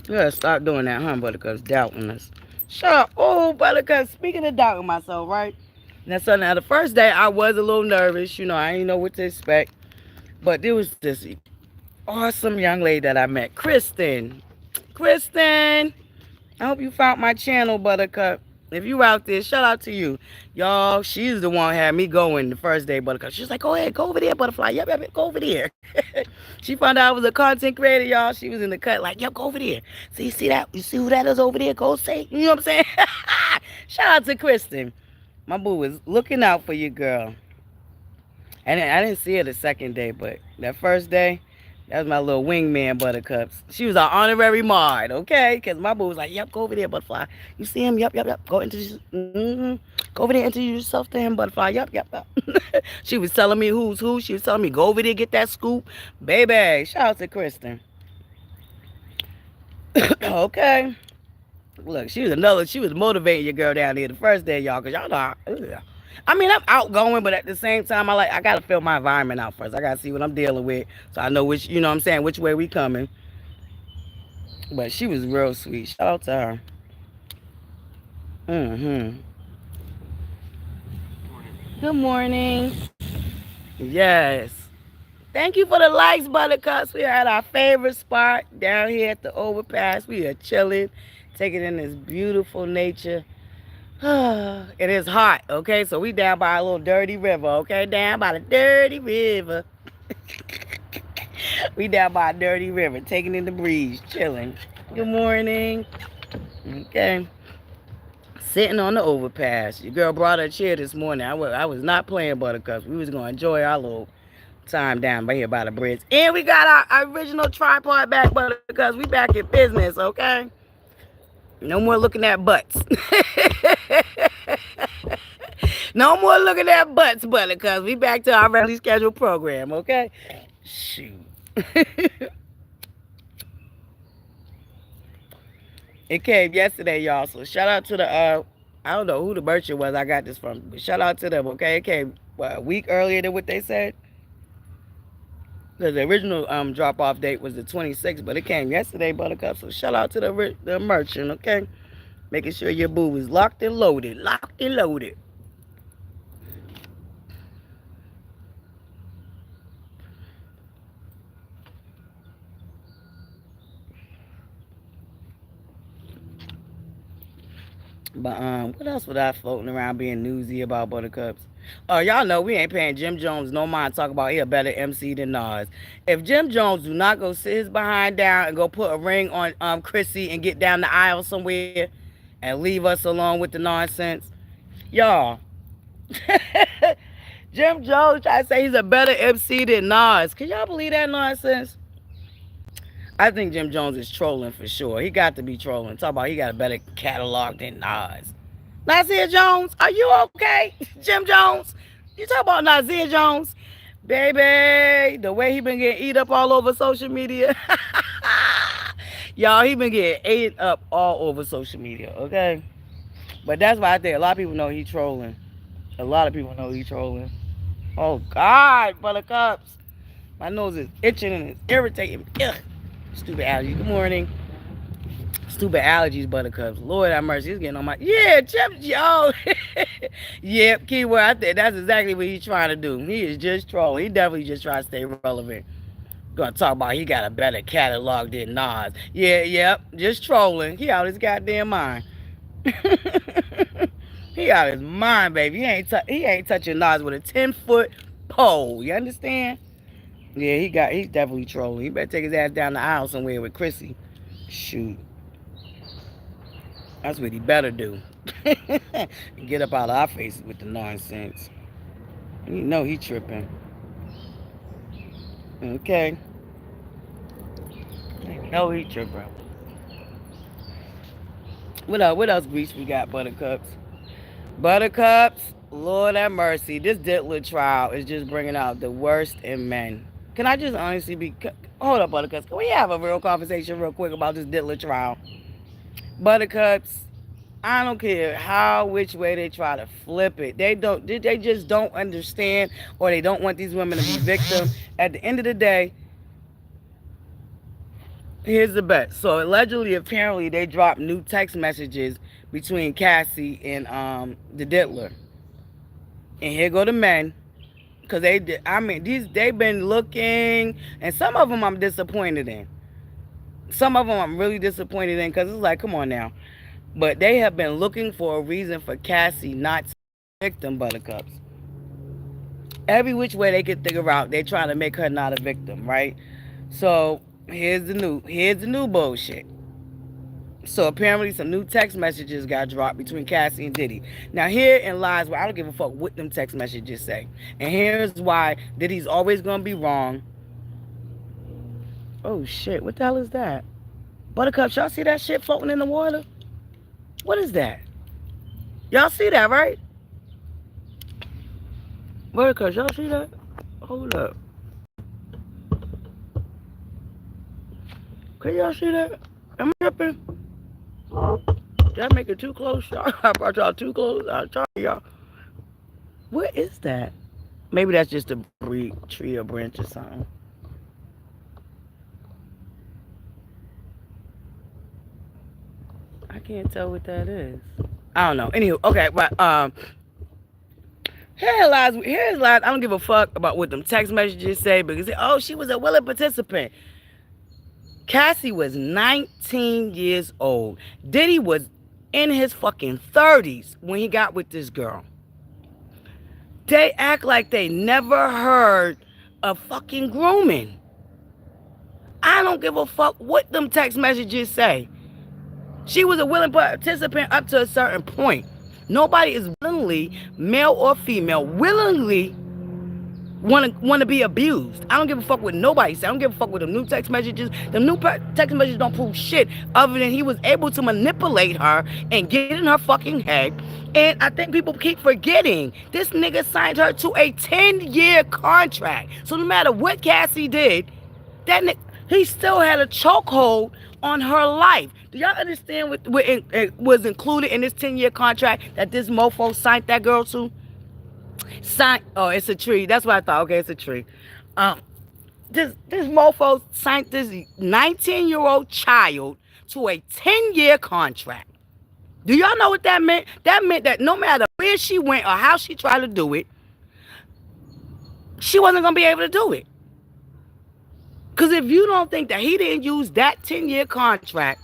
You gotta stop doing that, huh, Buttercups? Doubting us. Shut up. Oh, Buttercups, speaking of doubting myself, right? Now, the first day I was a little nervous. I didn't know what to expect. But there was this awesome young lady that I met, Kristen. Kristen, I hope you found my channel, Buttercup. If you out there, shout out to you. Y'all, she's the one who had me going the first day, Buttercup. She's like, go ahead, go over there, ButterFlii. Yep, go over there. She found out I was a content creator, y'all. She was in the cut, like, yep, go over there. See that? You see who that is over there? Go say, you know what I'm saying? Shout out to Kristen. My boo was looking out for you, girl. And I didn't see her the second day, but that first day, that was my little wingman, Buttercups. She was our honorary mod, okay? Because my boo was like, yep, go over there, ButterFlii. You see him? Yep. Go introduce, go over there, introduce yourself to him, ButterFlii. Yep. She was telling me who's who. She was telling me, go over there, get that scoop. Baby, shout out to Kristen. Okay. Look, she was motivating your girl down there the first day, y'all, because y'all know, I mean, I'm outgoing, but at the same time, I gotta fill my environment out first. I gotta see what I'm dealing with, so I know which, you know what I'm saying, which way we coming. But she was real sweet. Shout out to her. Good morning. Yes. Thank you for the likes, Buttercups. We are at our favorite spot down here at the overpass. We are chilling, taking in this beautiful nature. It is hot, okay? So we down by a little dirty river, okay? Down by the dirty river. We down by a dirty river, taking in the breeze, chilling. Good morning. Okay. Sitting on the overpass. Your girl brought her chair this morning. I was not playing, Buttercups. We was going to enjoy our little time down by here by the bridge. And we got our original tripod back, Buttercups. We back in business, okay? No more looking at butts. No more looking at butts, Buttercups. We back to our regularly scheduled program, okay? Shoot. It came yesterday, y'all. So shout out to the I don't know who the merchant was I got this from, but shout out to them, okay? It came a week earlier than what they said. Because the original drop off date was the 26th, but it came yesterday, Buttercup. So shout out to the merchant, okay? Making sure your boo is locked and loaded. Locked and loaded. But what else was I floating around being newsy about, Buttercups? Oh, y'all know we ain't paying Jim Jones no mind talk about he a better MC than Nas. If Jim Jones do not go sit his behind down and go put a ring on Chrissy and get down the aisle somewhere and leave us alone with the nonsense, y'all. Jim Jones try to say he's a better MC than Nas. Can y'all believe that nonsense? I think Jim Jones is trolling for sure. He got to be trolling. Talk about he got a better catalog than Nas. Nasir Jones, are you okay? Jim Jones, you talk about Nasir Jones? Baby, the way he been getting eat up all over social media. Y'all, he been getting ate up all over social media, okay? But that's why I think a lot of people know he trolling. A lot of people know he trolling. Oh, God, Buttercups. My nose is itching and it's irritating. Ugh. Stupid allergies. Good morning. Stupid allergies, Buttercups. Lord have mercy. He's getting on my... Yeah, Chip, yo. Yep, keyword. I think that's exactly what he's trying to do. He is just trolling. He definitely just trying to stay relevant. Gonna talk about he got a better catalog than Nas. Yeah, yep. Just trolling. He out his goddamn mind. He out his mind, baby. He ain't touching Nas with a 10-foot pole. You understand? Yeah, he's definitely trolling. He better take his ass down the aisle somewhere with Chrissy. Shoot. That's what he better do. Get up out of our faces with the nonsense. You know he tripping. Okay. You know he tripping. What else grease we got, Buttercups? Buttercups, Lord have mercy. This Diddler trial is just bringing out the worst in men. Can I just honestly be... Hold up, Buttercups. Can we have a real conversation real quick about this Diddler trial? Buttercups, I don't care which way they try to flip it. They just don't understand, or they don't want these women to be victims. At the end of the day, here's the bet. So apparently, they dropped new text messages between Cassie and the Diddler. And here go the men. Because they've been looking, and some of them I'm disappointed in. Some of them I'm really disappointed in, because it's like, come on now. But they have been looking for a reason for Cassie not to be a victim, Buttercups. Every which way they can figure out, they're trying to make her not a victim, right? So here's the new bullshit. So apparently some new text messages got dropped between Cassie and Diddy. Now herein lies where I don't give a fuck what them text messages say. And here's why Diddy's always gonna be wrong. Oh shit, what the hell is that? Buttercups, y'all see that shit floating in the water? What is that? Y'all see that, right? Buttercups, y'all see that? Hold up. Can y'all see that? Am I tripping? Did I make it too close, y'all? I brought y'all too close. I'm sorry, y'all. What is that? Maybe that's just a tree or branch or something. I can't tell what that is. I don't know. Anywho, okay, but here's lies. I don't give a fuck about what them text messages say, because she was a willing participant. Cassie was 19 years old. Diddy was in his fucking 30s when he got with this girl. They act like they never heard of fucking grooming. I don't give a fuck what them text messages say. She was a willing participant up to a certain point. Nobody is willingly, male or female, willingly want to be abused. I don't give a fuck what nobody said. I don't give a fuck with them new text messages. The new text messages don't prove shit other than he was able to manipulate her and get in her fucking head. And I think people keep forgetting, this nigga signed her to a 10-year contract. So no matter what Cassie did, he still had a chokehold on her life. Do y'all understand what was included in this 10-year contract that this mofo signed that girl to? It's a tree. That's what I thought. Okay, it's a tree. This mofo signed this 19-year-old child to a 10-year contract. Do y'all know what that meant? That meant that no matter where she went or how she tried to do it, she wasn't going to be able to do it. Because if you don't think that he didn't use that 10-year contract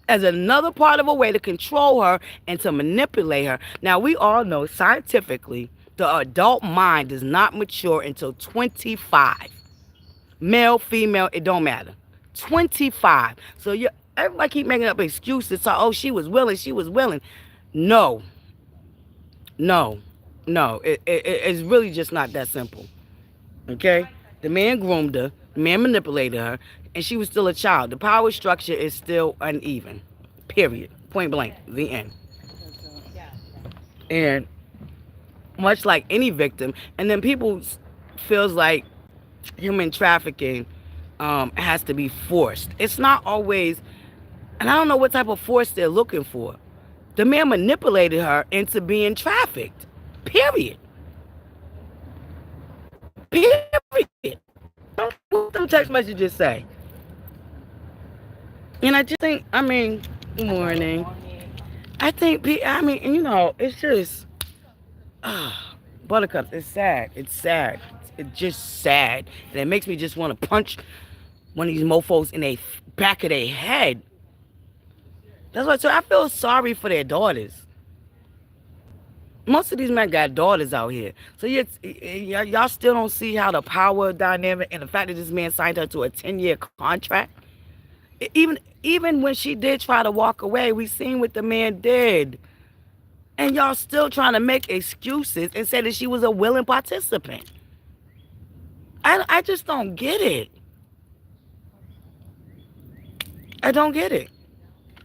as another part of a way to control her and to manipulate her. Now, we all know scientifically the adult mind does not mature until 25. Male, female, it don't matter. 25. So everybody keep making up excuses. So, she was willing. No. It's really just not that simple. Okay? The man groomed her. The man manipulated her. And she was still a child. The power structure is still uneven. Period. Point blank. The end. And much like any victim, and then people feels like human trafficking has to be forced. It's not always, and I don't know what type of force they're looking for. The man manipulated her into being trafficked. Period. What them text messages say? And I just think, good morning. I think, it's just, Buttercups, it's sad. It's sad. It's just sad. And it makes me just want to punch one of these mofos in the back of their head. That's why I feel sorry for their daughters. Most of these men got daughters out here. So y'all still don't see how the power dynamic and the fact that this man signed her to a 10-year contract. Even when she did try to walk away, we seen what the man did. And y'all still trying to make excuses and say that she was a willing participant. I just don't get it. I don't get it.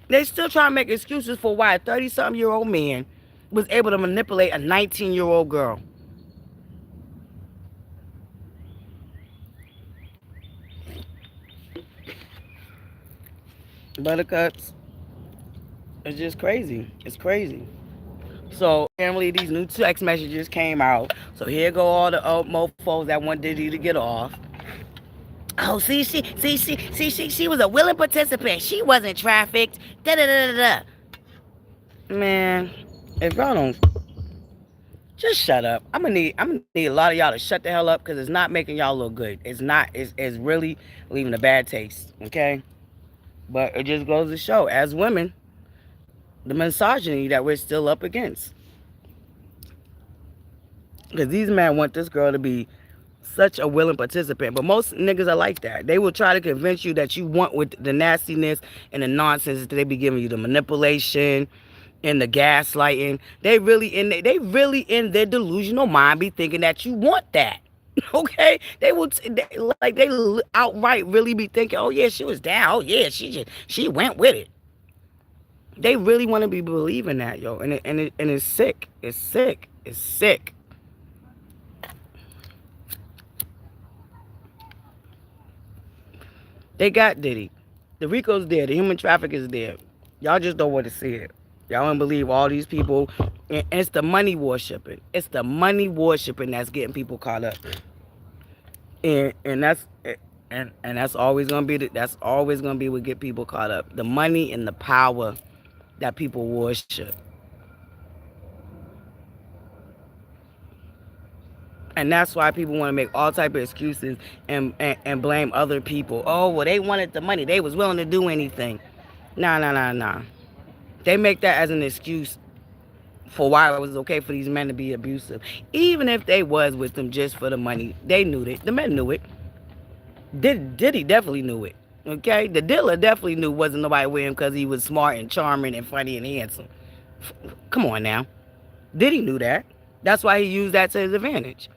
They still trying to make excuses for why a 30-something-year-old man was able to manipulate a 19-year-old girl. ButterCups, it's just crazy. It's crazy. So apparently these new text messages came out. So here go all the mofos that want Diddy to get off. Oh, she was a willing participant. She wasn't trafficked. Da da da da da. Man, if y'all don't just shut up. I'm gonna need a lot of y'all to shut the hell up because it's not making y'all look good. It's not. It's really leaving a bad taste. Okay, but it just goes to show, as women, the misogyny that we're still up against. Because these men want this girl to be such a willing participant. But most niggas are like that. They will try to convince you that you want with the nastiness and the nonsense that they be giving you, the manipulation and the gaslighting. They really in their delusional mind be thinking that you want that. Okay, they outright really be thinking, oh yeah, she was down. Oh yeah, she went with it. They really want to be believing that, yo, and it's sick. It's sick. It's sick. They got Diddy. The Rico's there. The human traffic is there. Y'all just don't want to see it. Y'all don't believe all these people. And it's the money worshiping. It's the money worshiping that's getting people caught up. And that's always gonna be what get people caught up. The money and the power that people worship. And that's why people want to make all type of excuses and blame other people. Oh, well, they wanted the money. They was willing to do anything. Nah. They make that as an excuse for why it was okay for these men to be abusive. Even if they was with them just for the money, they knew it. The men knew it. Diddy definitely knew it. Okay? The dealer definitely knew wasn't nobody with him because he was smart and charming and funny and handsome. Come on now. Diddy knew that. That's why he used that to his advantage.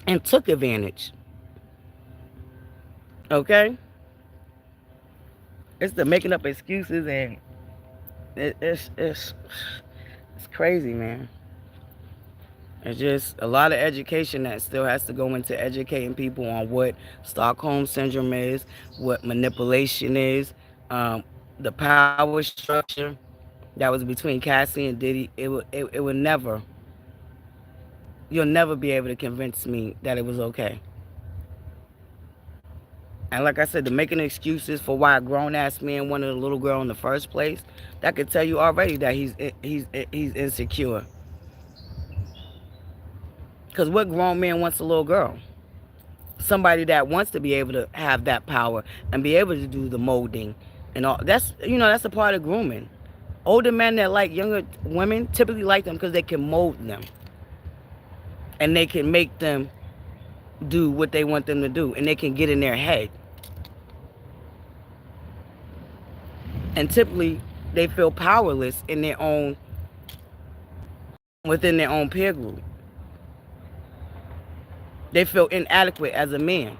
And took advantage. Okay? It's the making up excuses and it's crazy, man. It's just a lot of education that still has to go into educating people on what Stockholm Syndrome is, what manipulation is, the power structure that was between Cassie and Diddy. It would never, you'll never be able to convince me that it was okay. And like I said, the making excuses for why a grown ass man wanted a little girl in the first place, that could tell you already that he's insecure. Because what grown man wants a little girl? Somebody that wants to be able to have that power and be able to do the molding and all. That's a part of grooming. Older men that like younger women typically like them because they can mold them and they can make them do what they want them to do and they can get in their head. And typically they feel powerless within their own peer group. They feel inadequate as a man.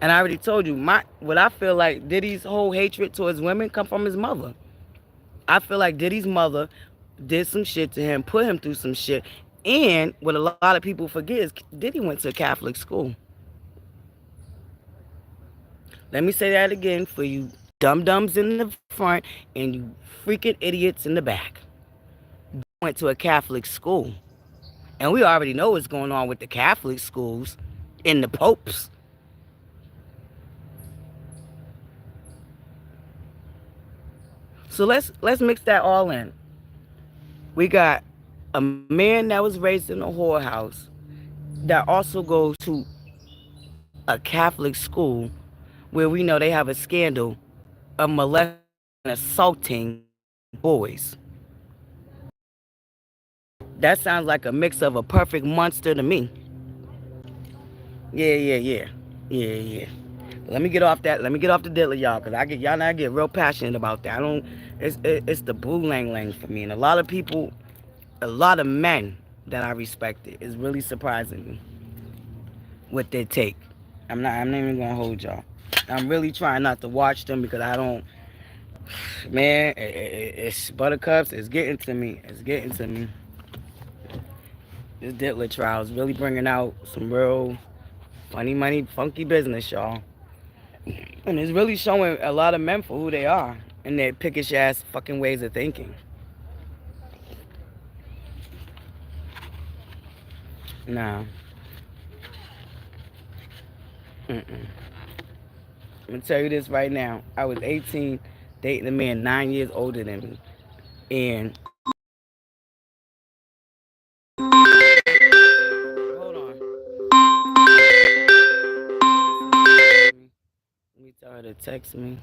And I already told you, what I feel like Diddy's whole hatred towards women come from his mother. I feel like Diddy's mother did some shit to him, put him through some shit. And what a lot of people forget is Diddy went to a Catholic school. Let me say that again for you dum-dums in the front and you freaking idiots in the back. Went to a Catholic school. And we already know what's going on with the Catholic schools and the popes. So let's mix that all in. We got a man that was raised in a whorehouse that also goes to a Catholic school where we know they have a scandal of molesting and assaulting boys. That sounds like a mix of a perfect monster to me. Yeah, yeah, yeah. Yeah, yeah. Let me get off that. Let me get off the diddler, y'all, because y'all now get real passionate about that. I don't, it's the blue lang lang for me. And a lot of people, a lot of men that I respect it is really surprising me what they take. I'm not even gonna hold y'all. I'm really trying not to watch them because I don't, man, it's ButterCups. It's getting to me. It's getting to me. This diddler trial is really bringing out some real funny money, funky business, y'all. And it's really showing a lot of men for who they are and their pickish ass fucking ways of thinking. Nah. Mm-mm. I'm gonna tell you this right now. I was 18, dating a man 9 years older than me. And hold on. Let me tell her to text me.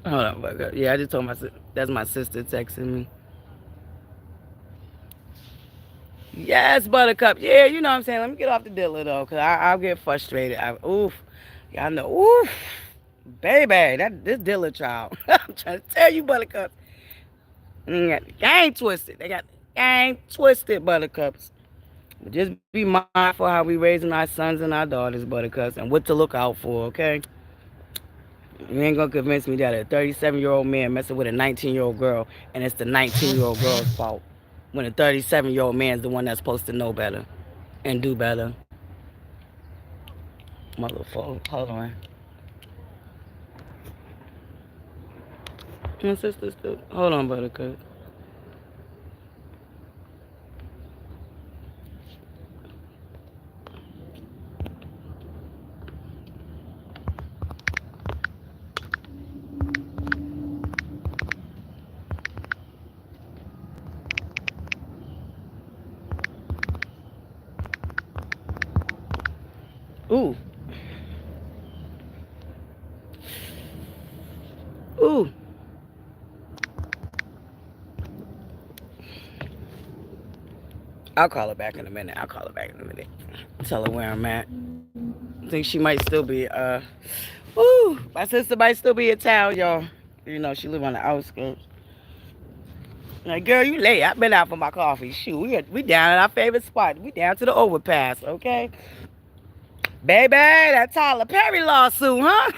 Hold on, but yeah, I just told that's my sister texting me. Yes, Buttercup. Yeah, you know what I'm saying. Let me get off the dealer though, cause I'll get frustrated. Oof, y'all know. Oof, baby, this dealer child. I'm trying to tell you, Buttercup. Got the game twisted. They got the game twisted, Buttercups. But just be mindful how we raising our sons and our daughters, Buttercups, and what to look out for. Okay. You ain't gonna convince me that a 37-year-old man messing with a 19-year-old girl, and it's the 19-year-old girl's fault, when a 37-year-old man's the one that's supposed to know better and do better. Motherfucker, hold on. My sister's still. Hold on, Buttercup. Ooh, ooh. I'll call her back in a minute. I'll call her back in a minute. Tell her where I'm at. I think she might still be. Ooh, my sister might still be in town, y'all. You know, she live on the outskirts. Like, girl, you late. I've been out for my coffee. Shoot, we down at our favorite spot. We down to the overpass, okay? Baby, that Tyler Perry lawsuit, huh?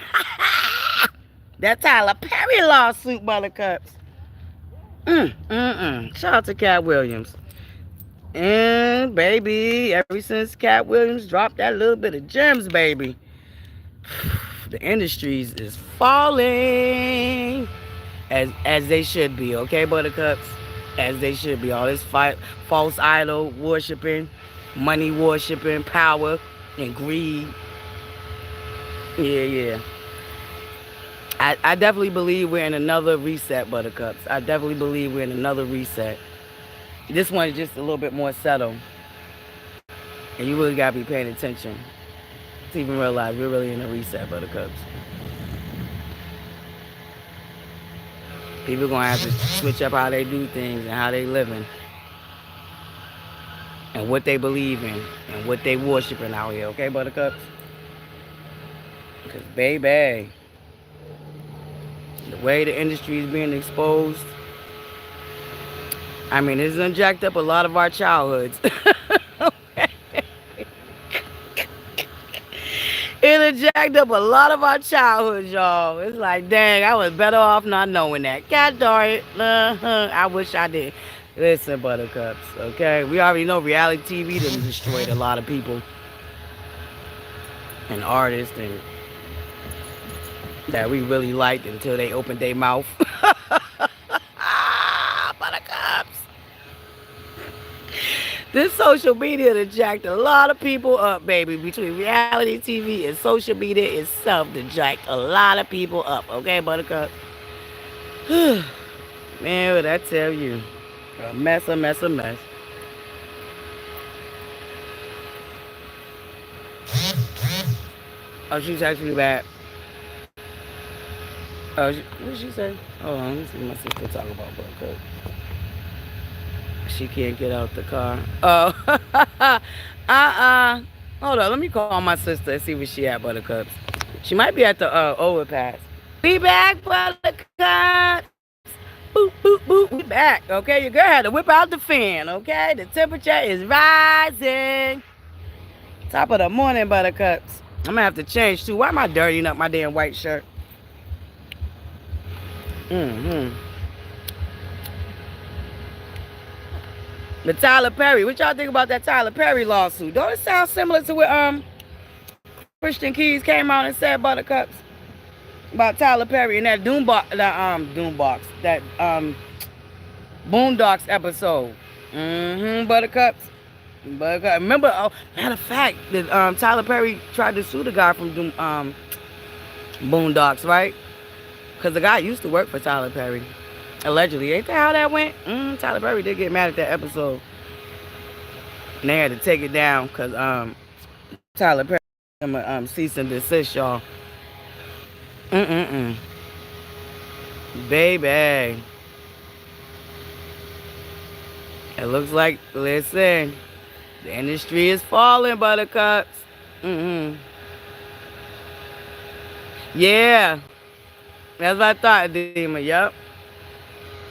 That Tyler Perry lawsuit, Buttercups. Shout out to Cat Williams. And, baby, ever since Cat Williams dropped that little bit of gems, baby, the industries is falling. As they should be, okay, Buttercups? As they should be. All this false idol worshiping, money worshiping, power and greed. Yeah, yeah. I definitely believe we're in another reset, Buttercups. I definitely believe we're in another reset. This one is just a little bit more settled. And you really gotta be paying attention to even realize we're really in a reset, Buttercups. People gonna have to switch up how they do things and how they living. And what they believe in and what they worshiping out here, okay, Buttercups? Because, baby, the way the industry is being exposed, I mean, it's done jacked up a lot of our childhoods. It done jacked up a lot of our childhoods, y'all. It's like, dang, I was better off not knowing that. God darn it. I wish I did. Listen, Buttercups, okay? We already know reality TV done destroyed a lot of people and artists and that we really liked until they opened their mouth. Buttercups. This social media done jacked a lot of people up, baby. Between reality TV and social media itself done jacked a lot of people up, okay, Buttercup? Man, what I tell you? A mess, a mess, a mess. Oh, she's actually back. Oh, what did she say? Hold on, let me see my sister talk about ButterCups. She can't get out the car. Oh, Hold on, let me call my sister and see where she at, ButterCups. She might be at the overpass. We back, ButterCups. Boop, boop, boop. We back, okay? Your girl had to whip out the fan, okay? The temperature is rising. Top of the morning, ButterCups. I'm gonna have to change too. Why am I dirtying up my damn white shirt? Mm-hmm. The Tyler Perry. What y'all think about that Tyler Perry lawsuit? Don't it sound similar to what Christian Keys came out and said, ButterCups? About Tyler Perry and that Boondocks episode. Mm-hmm, ButterCups. But remember, matter of fact, that Tyler Perry tried to sue the guy from Boondocks, right? Because the guy used to work for Tyler Perry. Allegedly. Ain't that how that went? Tyler Perry did get mad at that episode. And they had to take it down because Tyler Perry cease and desist, y'all. Baby. It looks like, listen, the industry is falling, ButterCups. Yeah. That's what I thought, Demon. Yup.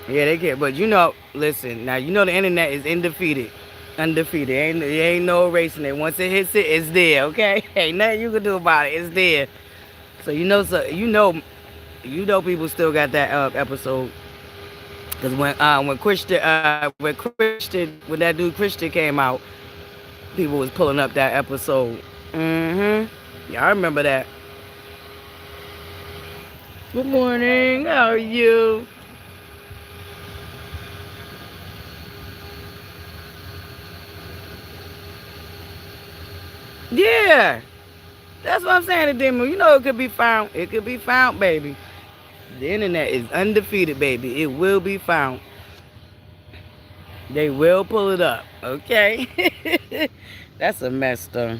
Yeah, they get. But you know, listen, now you know the internet is undefeated. Undefeated. There ain't no erasing it. Once it hits it, it's there, okay? Ain't nothing you can do about it. It's there. So you know people still got that episode. Cause when that dude Christian came out, people was pulling up that episode. Yeah, I remember that. Good morning. How are you? Yeah. That's what I'm saying, Demo. You know it could be found. It could be found, baby. The internet is undefeated, baby. It will be found. They will pull it up, okay? That's a mess, though.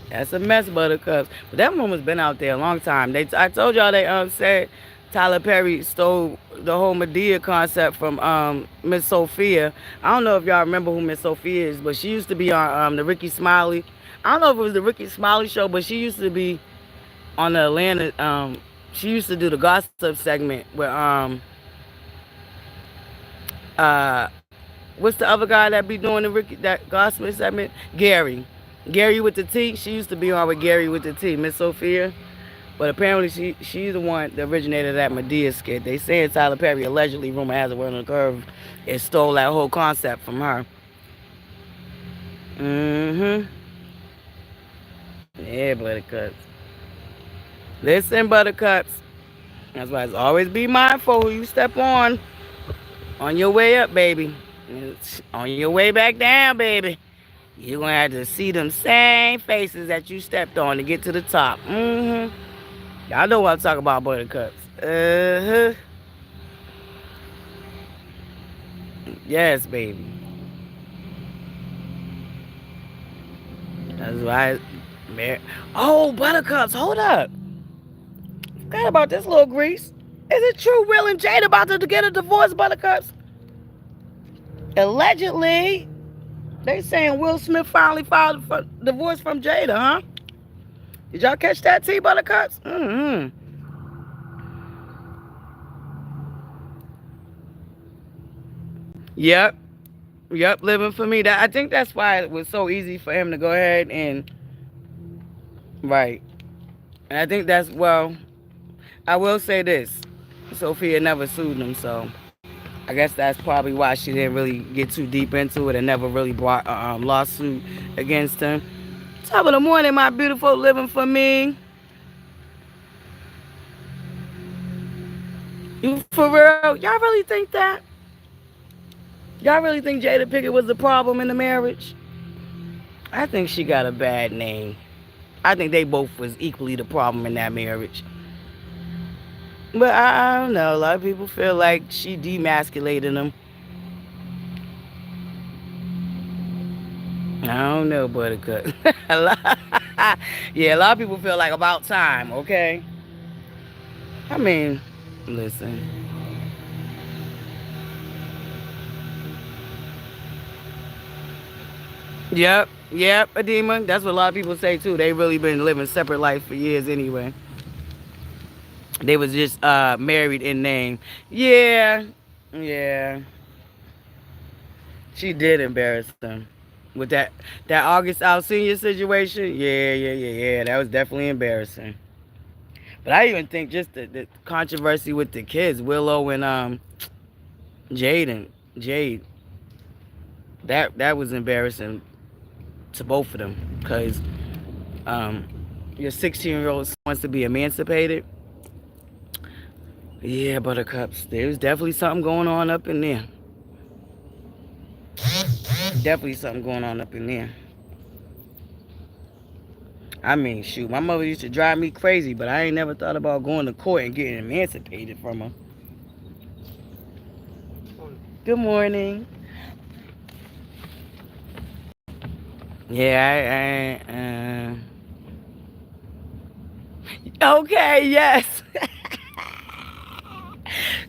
That's a mess, ButterCups. But that woman's been out there a long time. I told y'all they said Tyler Perry stole the whole Medea concept from Miss Sophia. I don't know if y'all remember who Miss Sophia is, but she used to be on the Ricky Smiley. I don't know if it was the Ricky Smiley show, but she used to be on the Atlanta. She used to do the gossip segment where what's the other guy that be doing that gospel segment? Gary with the T. She used to be on with Gary with the T, Miss Sophia. But apparently she's the one that originated that Medea skit. They say Tyler Perry allegedly, rumor has it, went on the curve, and stole that whole concept from her. Yeah, ButterCups. Listen, ButterCups. That's why it's always be mindful who you step on your way up, baby. On your way back down, baby. You're going to have to see them same faces that you stepped on to get to the top. Y'all know what I'm talking about, ButterCups. Yes, baby. That's why. Oh, ButterCups, hold up. Forgot about this little grease. Is it true Will and Jada about to get a divorce, ButterCups? Allegedly. They saying Will Smith finally filed for divorce from Jada, huh? Did y'all catch that, T, ButterCups? Yep, living for me. I think that's why it was so easy for him to go ahead and right. And I think I will say this: Sophia never sued him, so I guess that's probably why she didn't really get too deep into it and never really brought a lawsuit against him. Top of the morning, my beautiful, living for me. You for real? Y'all really think that? Y'all really think Jada Pinkett was the problem in the marriage? I think she got a bad name. I think they both was equally the problem in that marriage. But I don't know. A lot of people feel like she demasculated him. I don't know, ButterCups. Yeah, a lot of people feel like about time, okay? I mean, listen. Yep, Adema. That's what a lot of people say too. They really been living separate life for years anyway. They was just married in name. Yeah, yeah. She did embarrass them with that August Alsina situation. Yeah. That was definitely embarrassing. But I even think just the controversy with the kids, Willow and Jaden, Jade, that was embarrassing to both of them because um, your 16-year-old wants to be emancipated. Yeah, Buttercups. There's definitely something going on up in there. Definitely something going on up in there. I mean, shoot, my mother used to drive me crazy, but I ain't never thought about going to court and getting emancipated from her. Good morning. Yeah, okay, yes.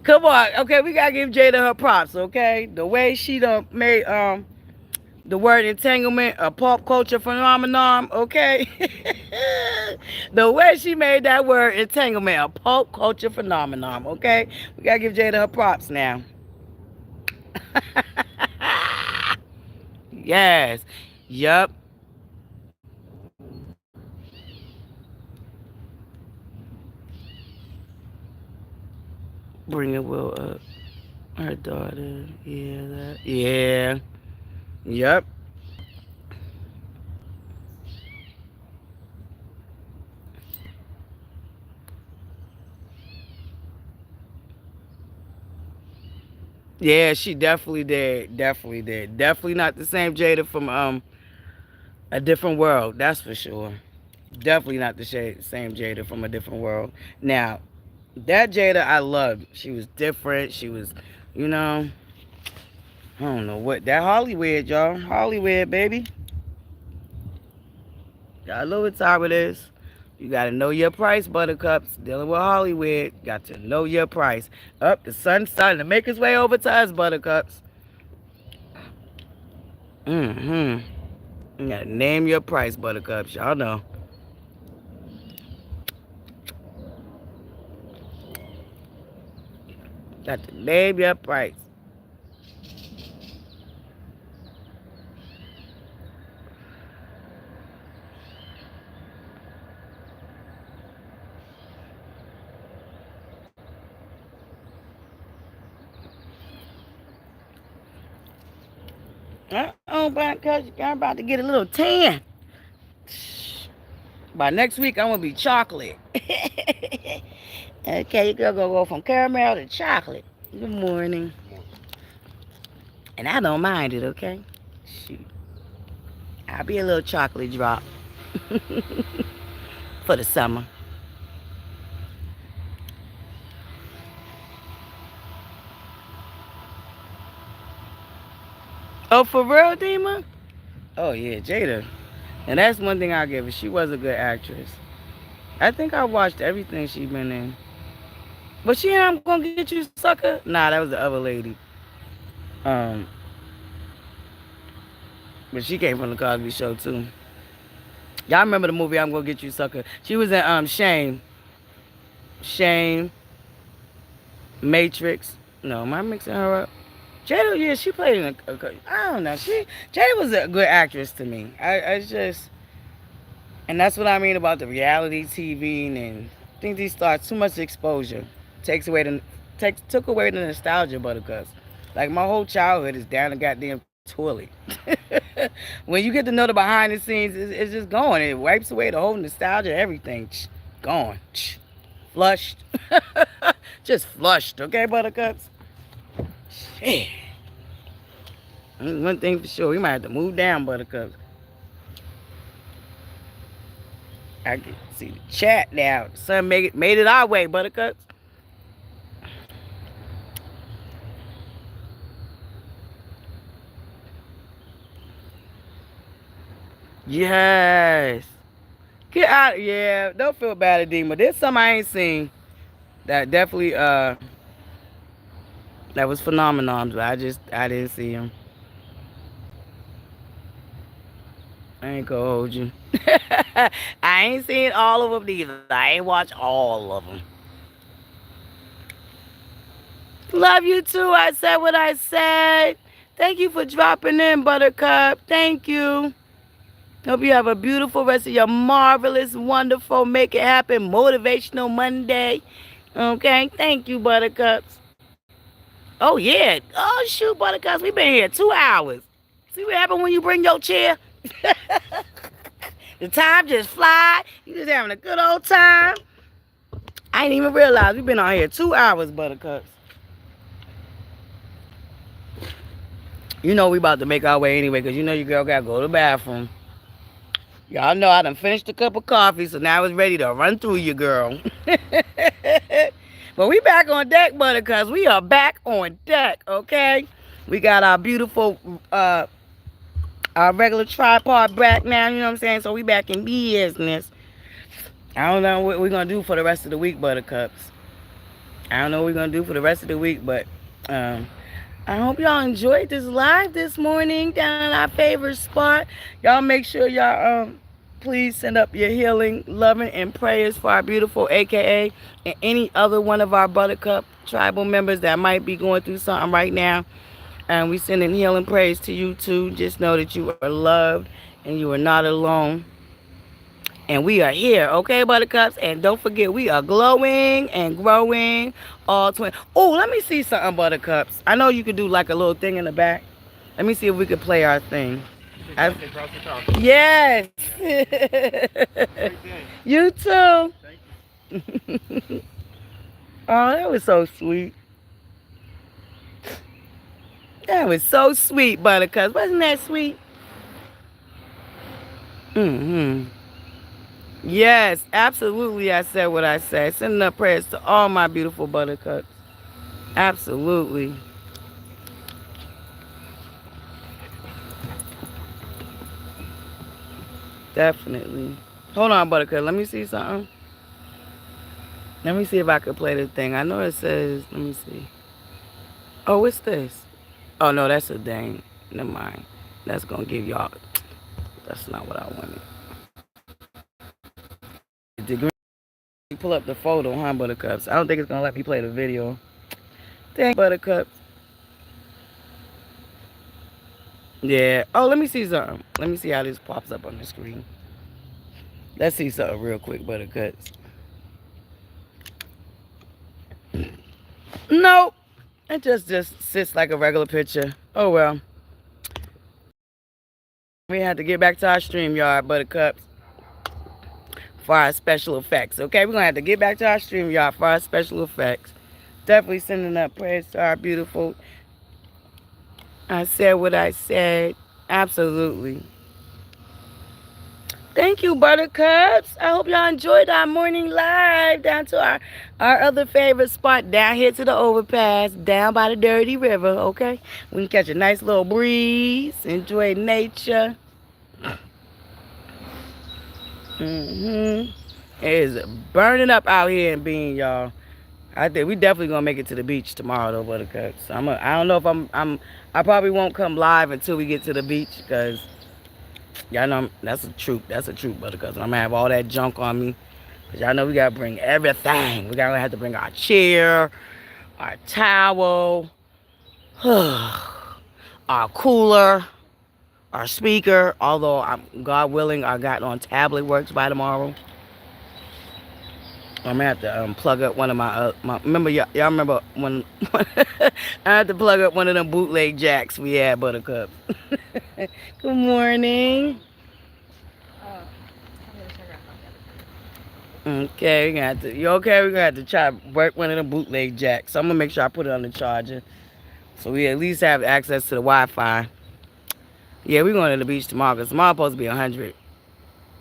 Come on, okay, we gotta give Jada her props, okay? The way she done made the word entanglement a pop culture phenomenon, okay? The way she made that word entanglement a pop culture phenomenon, okay? We gotta give Jada her props now. Yes. Yup. Bring it Will up. Her daughter. Yeah, that. Yeah. Yup. Yeah, she definitely did. Definitely did. Definitely not the same Jada from a different world. That's for sure. Definitely not the same Jada from a different world. Now, that Jada I loved. She was different. She was, you know, I don't know what that Hollywood, y'all. Hollywood, baby. Got a little bit tired with this. You gotta know your price, Buttercups. Dealing with Hollywood, got to know your price. Up, the sun's starting to make its way over to us, Buttercups. Mm-hmm. You gotta name your price, Buttercups. Y'all know. Got to name your price. Uh-oh, Buttercups, I'm about to get a little tan. By next week, I'm gonna be chocolate. Okay, you're gonna go from caramel to chocolate. Good morning. And I don't mind it, okay? Shoot. I'll be a little chocolate drop for the summer. Oh, for real, Dima? Oh, yeah, Jada. And that's one thing I'll give her. She was a good actress. I think I watched everything she been in. But she ain't I'm gonna get you, sucker? Nah, that was the other lady. Um, but she came from the Cosby Show, too. Y'all remember the movie I'm Gonna Get You, Sucker? She was in Shame, Matrix. No, am I mixing her up? Jada, yeah, she played in I don't know. Jada was a good actress to me. I just, and that's what I mean about the reality TV and I think these stars too much exposure took away the nostalgia, Buttercups. Like my whole childhood is down the goddamn toilet. When you get to know the behind the scenes, it's just gone. It wipes away the whole nostalgia, everything. Gone. Flushed. Just flushed, okay, Buttercups? Shit. One thing for sure, we might have to move down, Buttercups. I can see the chat now. The sun made it our way, Buttercups. Yes. Get out. Yeah, don't feel bad, Edema. There's some I ain't seen that definitely that was phenomenon, but I didn't see him. I ain't gonna hold you. I ain't seen all of them either. I ain't watched all of them. Love you too. I said what I said. Thank you for dropping in, Buttercup. Thank you. Hope you have a beautiful rest of your marvelous, wonderful, make it happen, motivational Monday. Okay? Thank you, Buttercups. Oh, yeah. Oh, shoot, Buttercups. We've been here 2 hours. See what happened when you bring your chair? The time just fly. You just having a good old time. I didn't even realize we've been on here 2 hours, Buttercups. You know we about to make our way anyway, because you know your girl got to go to the bathroom. Y'all know I done finished a cup of coffee, so now it's ready to run through you, girl. But we back on deck, Buttercups. We are back on deck, okay? We got our beautiful, our regular tripod back now, you know what I'm saying? So we back in business. I don't know what we're going to do for the rest of the week, Buttercups. I don't know what we're going to do for the rest of the week, but I hope y'all enjoyed this live this morning down in our favorite spot. Y'all make sure y'all please send up your healing, loving, and prayers for our beautiful AKA and any other one of our Buttercup tribal members that might be going through something right now. And we sending healing praise to you too. Just know that you are loved and you are not alone. And we are here, okay, Buttercups? And don't forget, we are glowing and growing all 20. Oh, let me see something, Buttercups. I know you could do like a little thing in the back. Let me see if we could play our thing. Yes. You too. Oh, that was so sweet. That was so sweet, Buttercups. Wasn't that sweet? Mm-hmm. Yes, absolutely. I said what I said. Sending up prayers to all my beautiful Buttercups. Absolutely. Definitely. Hold on, Buttercup. Let me see something. Let me see if I can play the thing. I know it says, let me see. Oh, what's this? Oh, no, that's a dang. Never mind. That's going to give y'all. That's not what I wanted. Did you pull up the photo, huh, Buttercups? I don't think it's going to let me play the video. Dang, Buttercups. Yeah. Oh, let me see something. Let me see how this pops up on the screen. Let's see something real quick, Buttercups. Nope. It just sits like a regular picture. Oh, well. We had to get back to our StreamYard, Buttercups, for our special effects. Okay, we're going to have to get back to our StreamYard for our special effects. Definitely sending up prayers to our beautiful. I said what I said. Absolutely. Thank you, Buttercups. I hope y'all enjoyed our morning live down to our other favorite spot down here to the overpass, down by the dirty river, okay? We can catch a nice little breeze, enjoy nature. It is burning up out here in Bean, y'all. I think we definitely gonna make it to the beach tomorrow, though, Buttercups. I don't know if I probably won't come live until we get to the beach, because y'all know that's a troop. That's a troop, Buttercups. I'm gonna have all that junk on me, because y'all know we gotta bring everything. We gotta have to bring our chair, our towel, our cooler, our speaker. Although God willing, I got on tablet works by tomorrow. I'm gonna have to plug up one of my remember y'all remember when I had to plug up one of them bootleg jacks we had, Buttercup. Good morning. Okay, we gonna have to. You okay? We're gonna have to try to work one of them bootleg jacks. So I'm gonna make sure I put it on the charger, so we at least have access to the Wi-Fi. Yeah, we're going to the beach tomorrow, because tomorrow's supposed to be 100.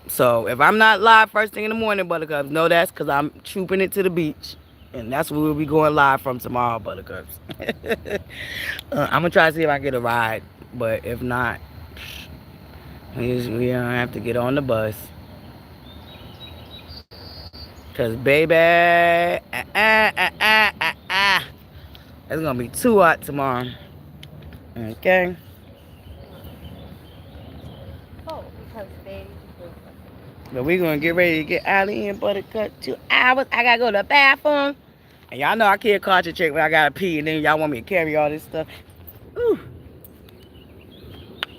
So if I'm not live first thing in the morning, Buttercups, know that's because I'm trooping it to the beach. And that's where we'll be going live from tomorrow, Buttercups. I'm going to try to see if I can get a ride. But if not, we don't have to get on the bus. Cause baby, it's gonna be too hot tomorrow. Okay. Oh, because they. But we're gonna get ready to get out of here, Buttercup. 2 hours. I gotta go to the bathroom. And y'all know I can't concentrate when I gotta pee, and then y'all want me to carry all this stuff. Ooh.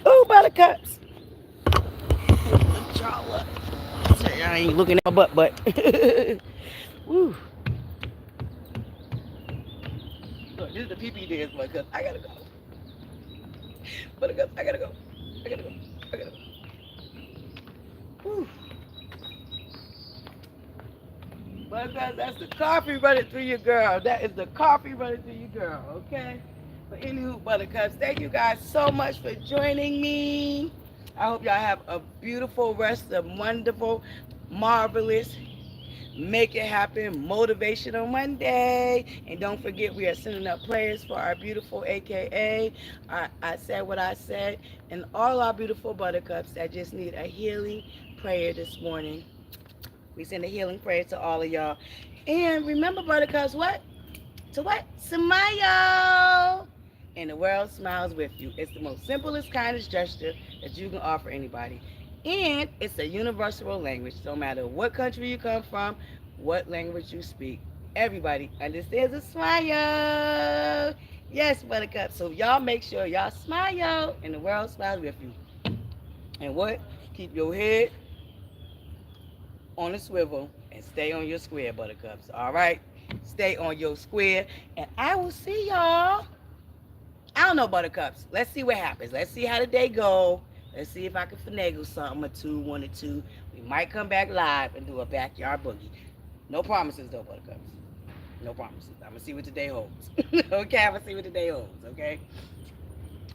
Ooh, Buttercups. Y'all up. I ain't looking at my butt. Woo. Look, this is the pee-pee dance, Buttercups. I gotta go. Buttercups, I gotta go. I gotta go. I gotta go. Woo. Buttercups, that's the coffee running through your girl. That is the coffee running through your girl, okay? But anywho, Buttercups, thank you guys so much for joining me. I hope y'all have a beautiful rest of wonderful, marvelous, make it happen, motivational Monday. And don't forget, we are sending up prayers for our beautiful AKA. I said what I said. And all our beautiful Buttercups that just need a healing prayer this morning. We send a healing prayer to all of y'all. And remember, Buttercups, what? To what? Smile. And the world smiles with you. It's the most simplest, kindest gesture that you can offer anybody. And it's a universal language. No matter what country you come from, what language you speak, everybody understands a smile. Yes, Buttercup. So y'all make sure y'all smile and the world smiles with you. And what? Keep your head on a swivel and stay on your square, Buttercups. All right? Stay on your square. And I will see y'all. I don't know, Buttercups. Let's see what happens. Let's see how the day go. Let's see if I can finagle something or two, 1 or 2. We might come back live and do a backyard boogie. No promises though, Buttercups. No promises. I'm gonna see what the day holds. Okay, I'm gonna see what the day holds. Okay.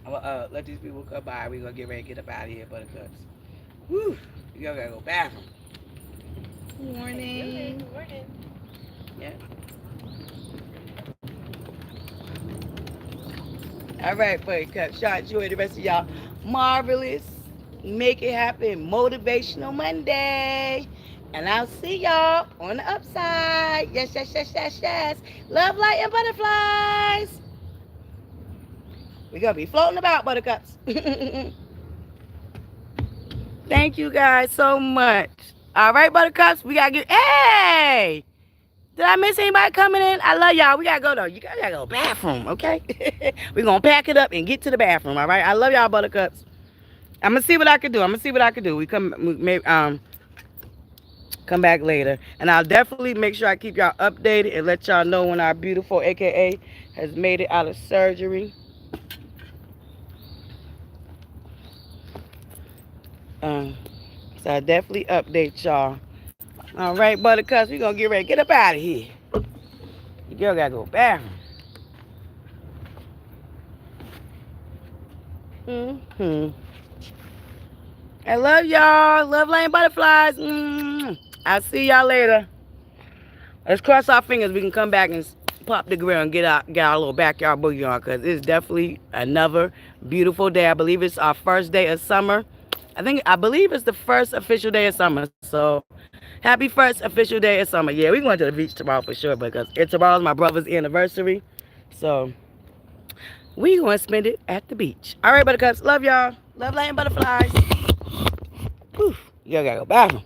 I'm gonna let these people come by. We're gonna get ready to get up out of here, Buttercups. Woo! You gotta go bathroom. Morning. Good morning. Yeah. All right, Buttercups. Y'all enjoy the rest of y'all marvelous, make it happen, motivational Monday. And I'll see y'all on the upside. Yes, yes, yes, yes, yes. Love, light, and butterflies. We're going to be floating about, Buttercups. Thank you guys so much. All right, Buttercups. We got to get... Hey! Did I miss anybody coming in? I love y'all. We got to go, though. You guys got to go to the bathroom, okay? We're going to pack it up and get to the bathroom, all right? I love y'all, Buttercups. I'm going to see what I can do. We come back later. And I'll definitely make sure I keep y'all updated and let y'all know when our beautiful AKA has made it out of surgery. So I'll definitely update y'all. All right, Buttercups, we're going to get ready. Get up out of here. Your girl got to go bathroom. I love y'all. Love, light, and butterflies. I'll see y'all later. Let's cross our fingers. We can come back and pop the grill and get our little backyard boogie on, because it's definitely another beautiful day. I believe it's our first day of summer. I believe it's the first official day of summer. So happy first official day of summer. Yeah, we're going to the beach tomorrow for sure, because tomorrow's my brother's anniversary. So we're going to spend it at the beach. All right, Buttercups. Love y'all. Love, light, and butterflies. Whew. You gotta go bathroom.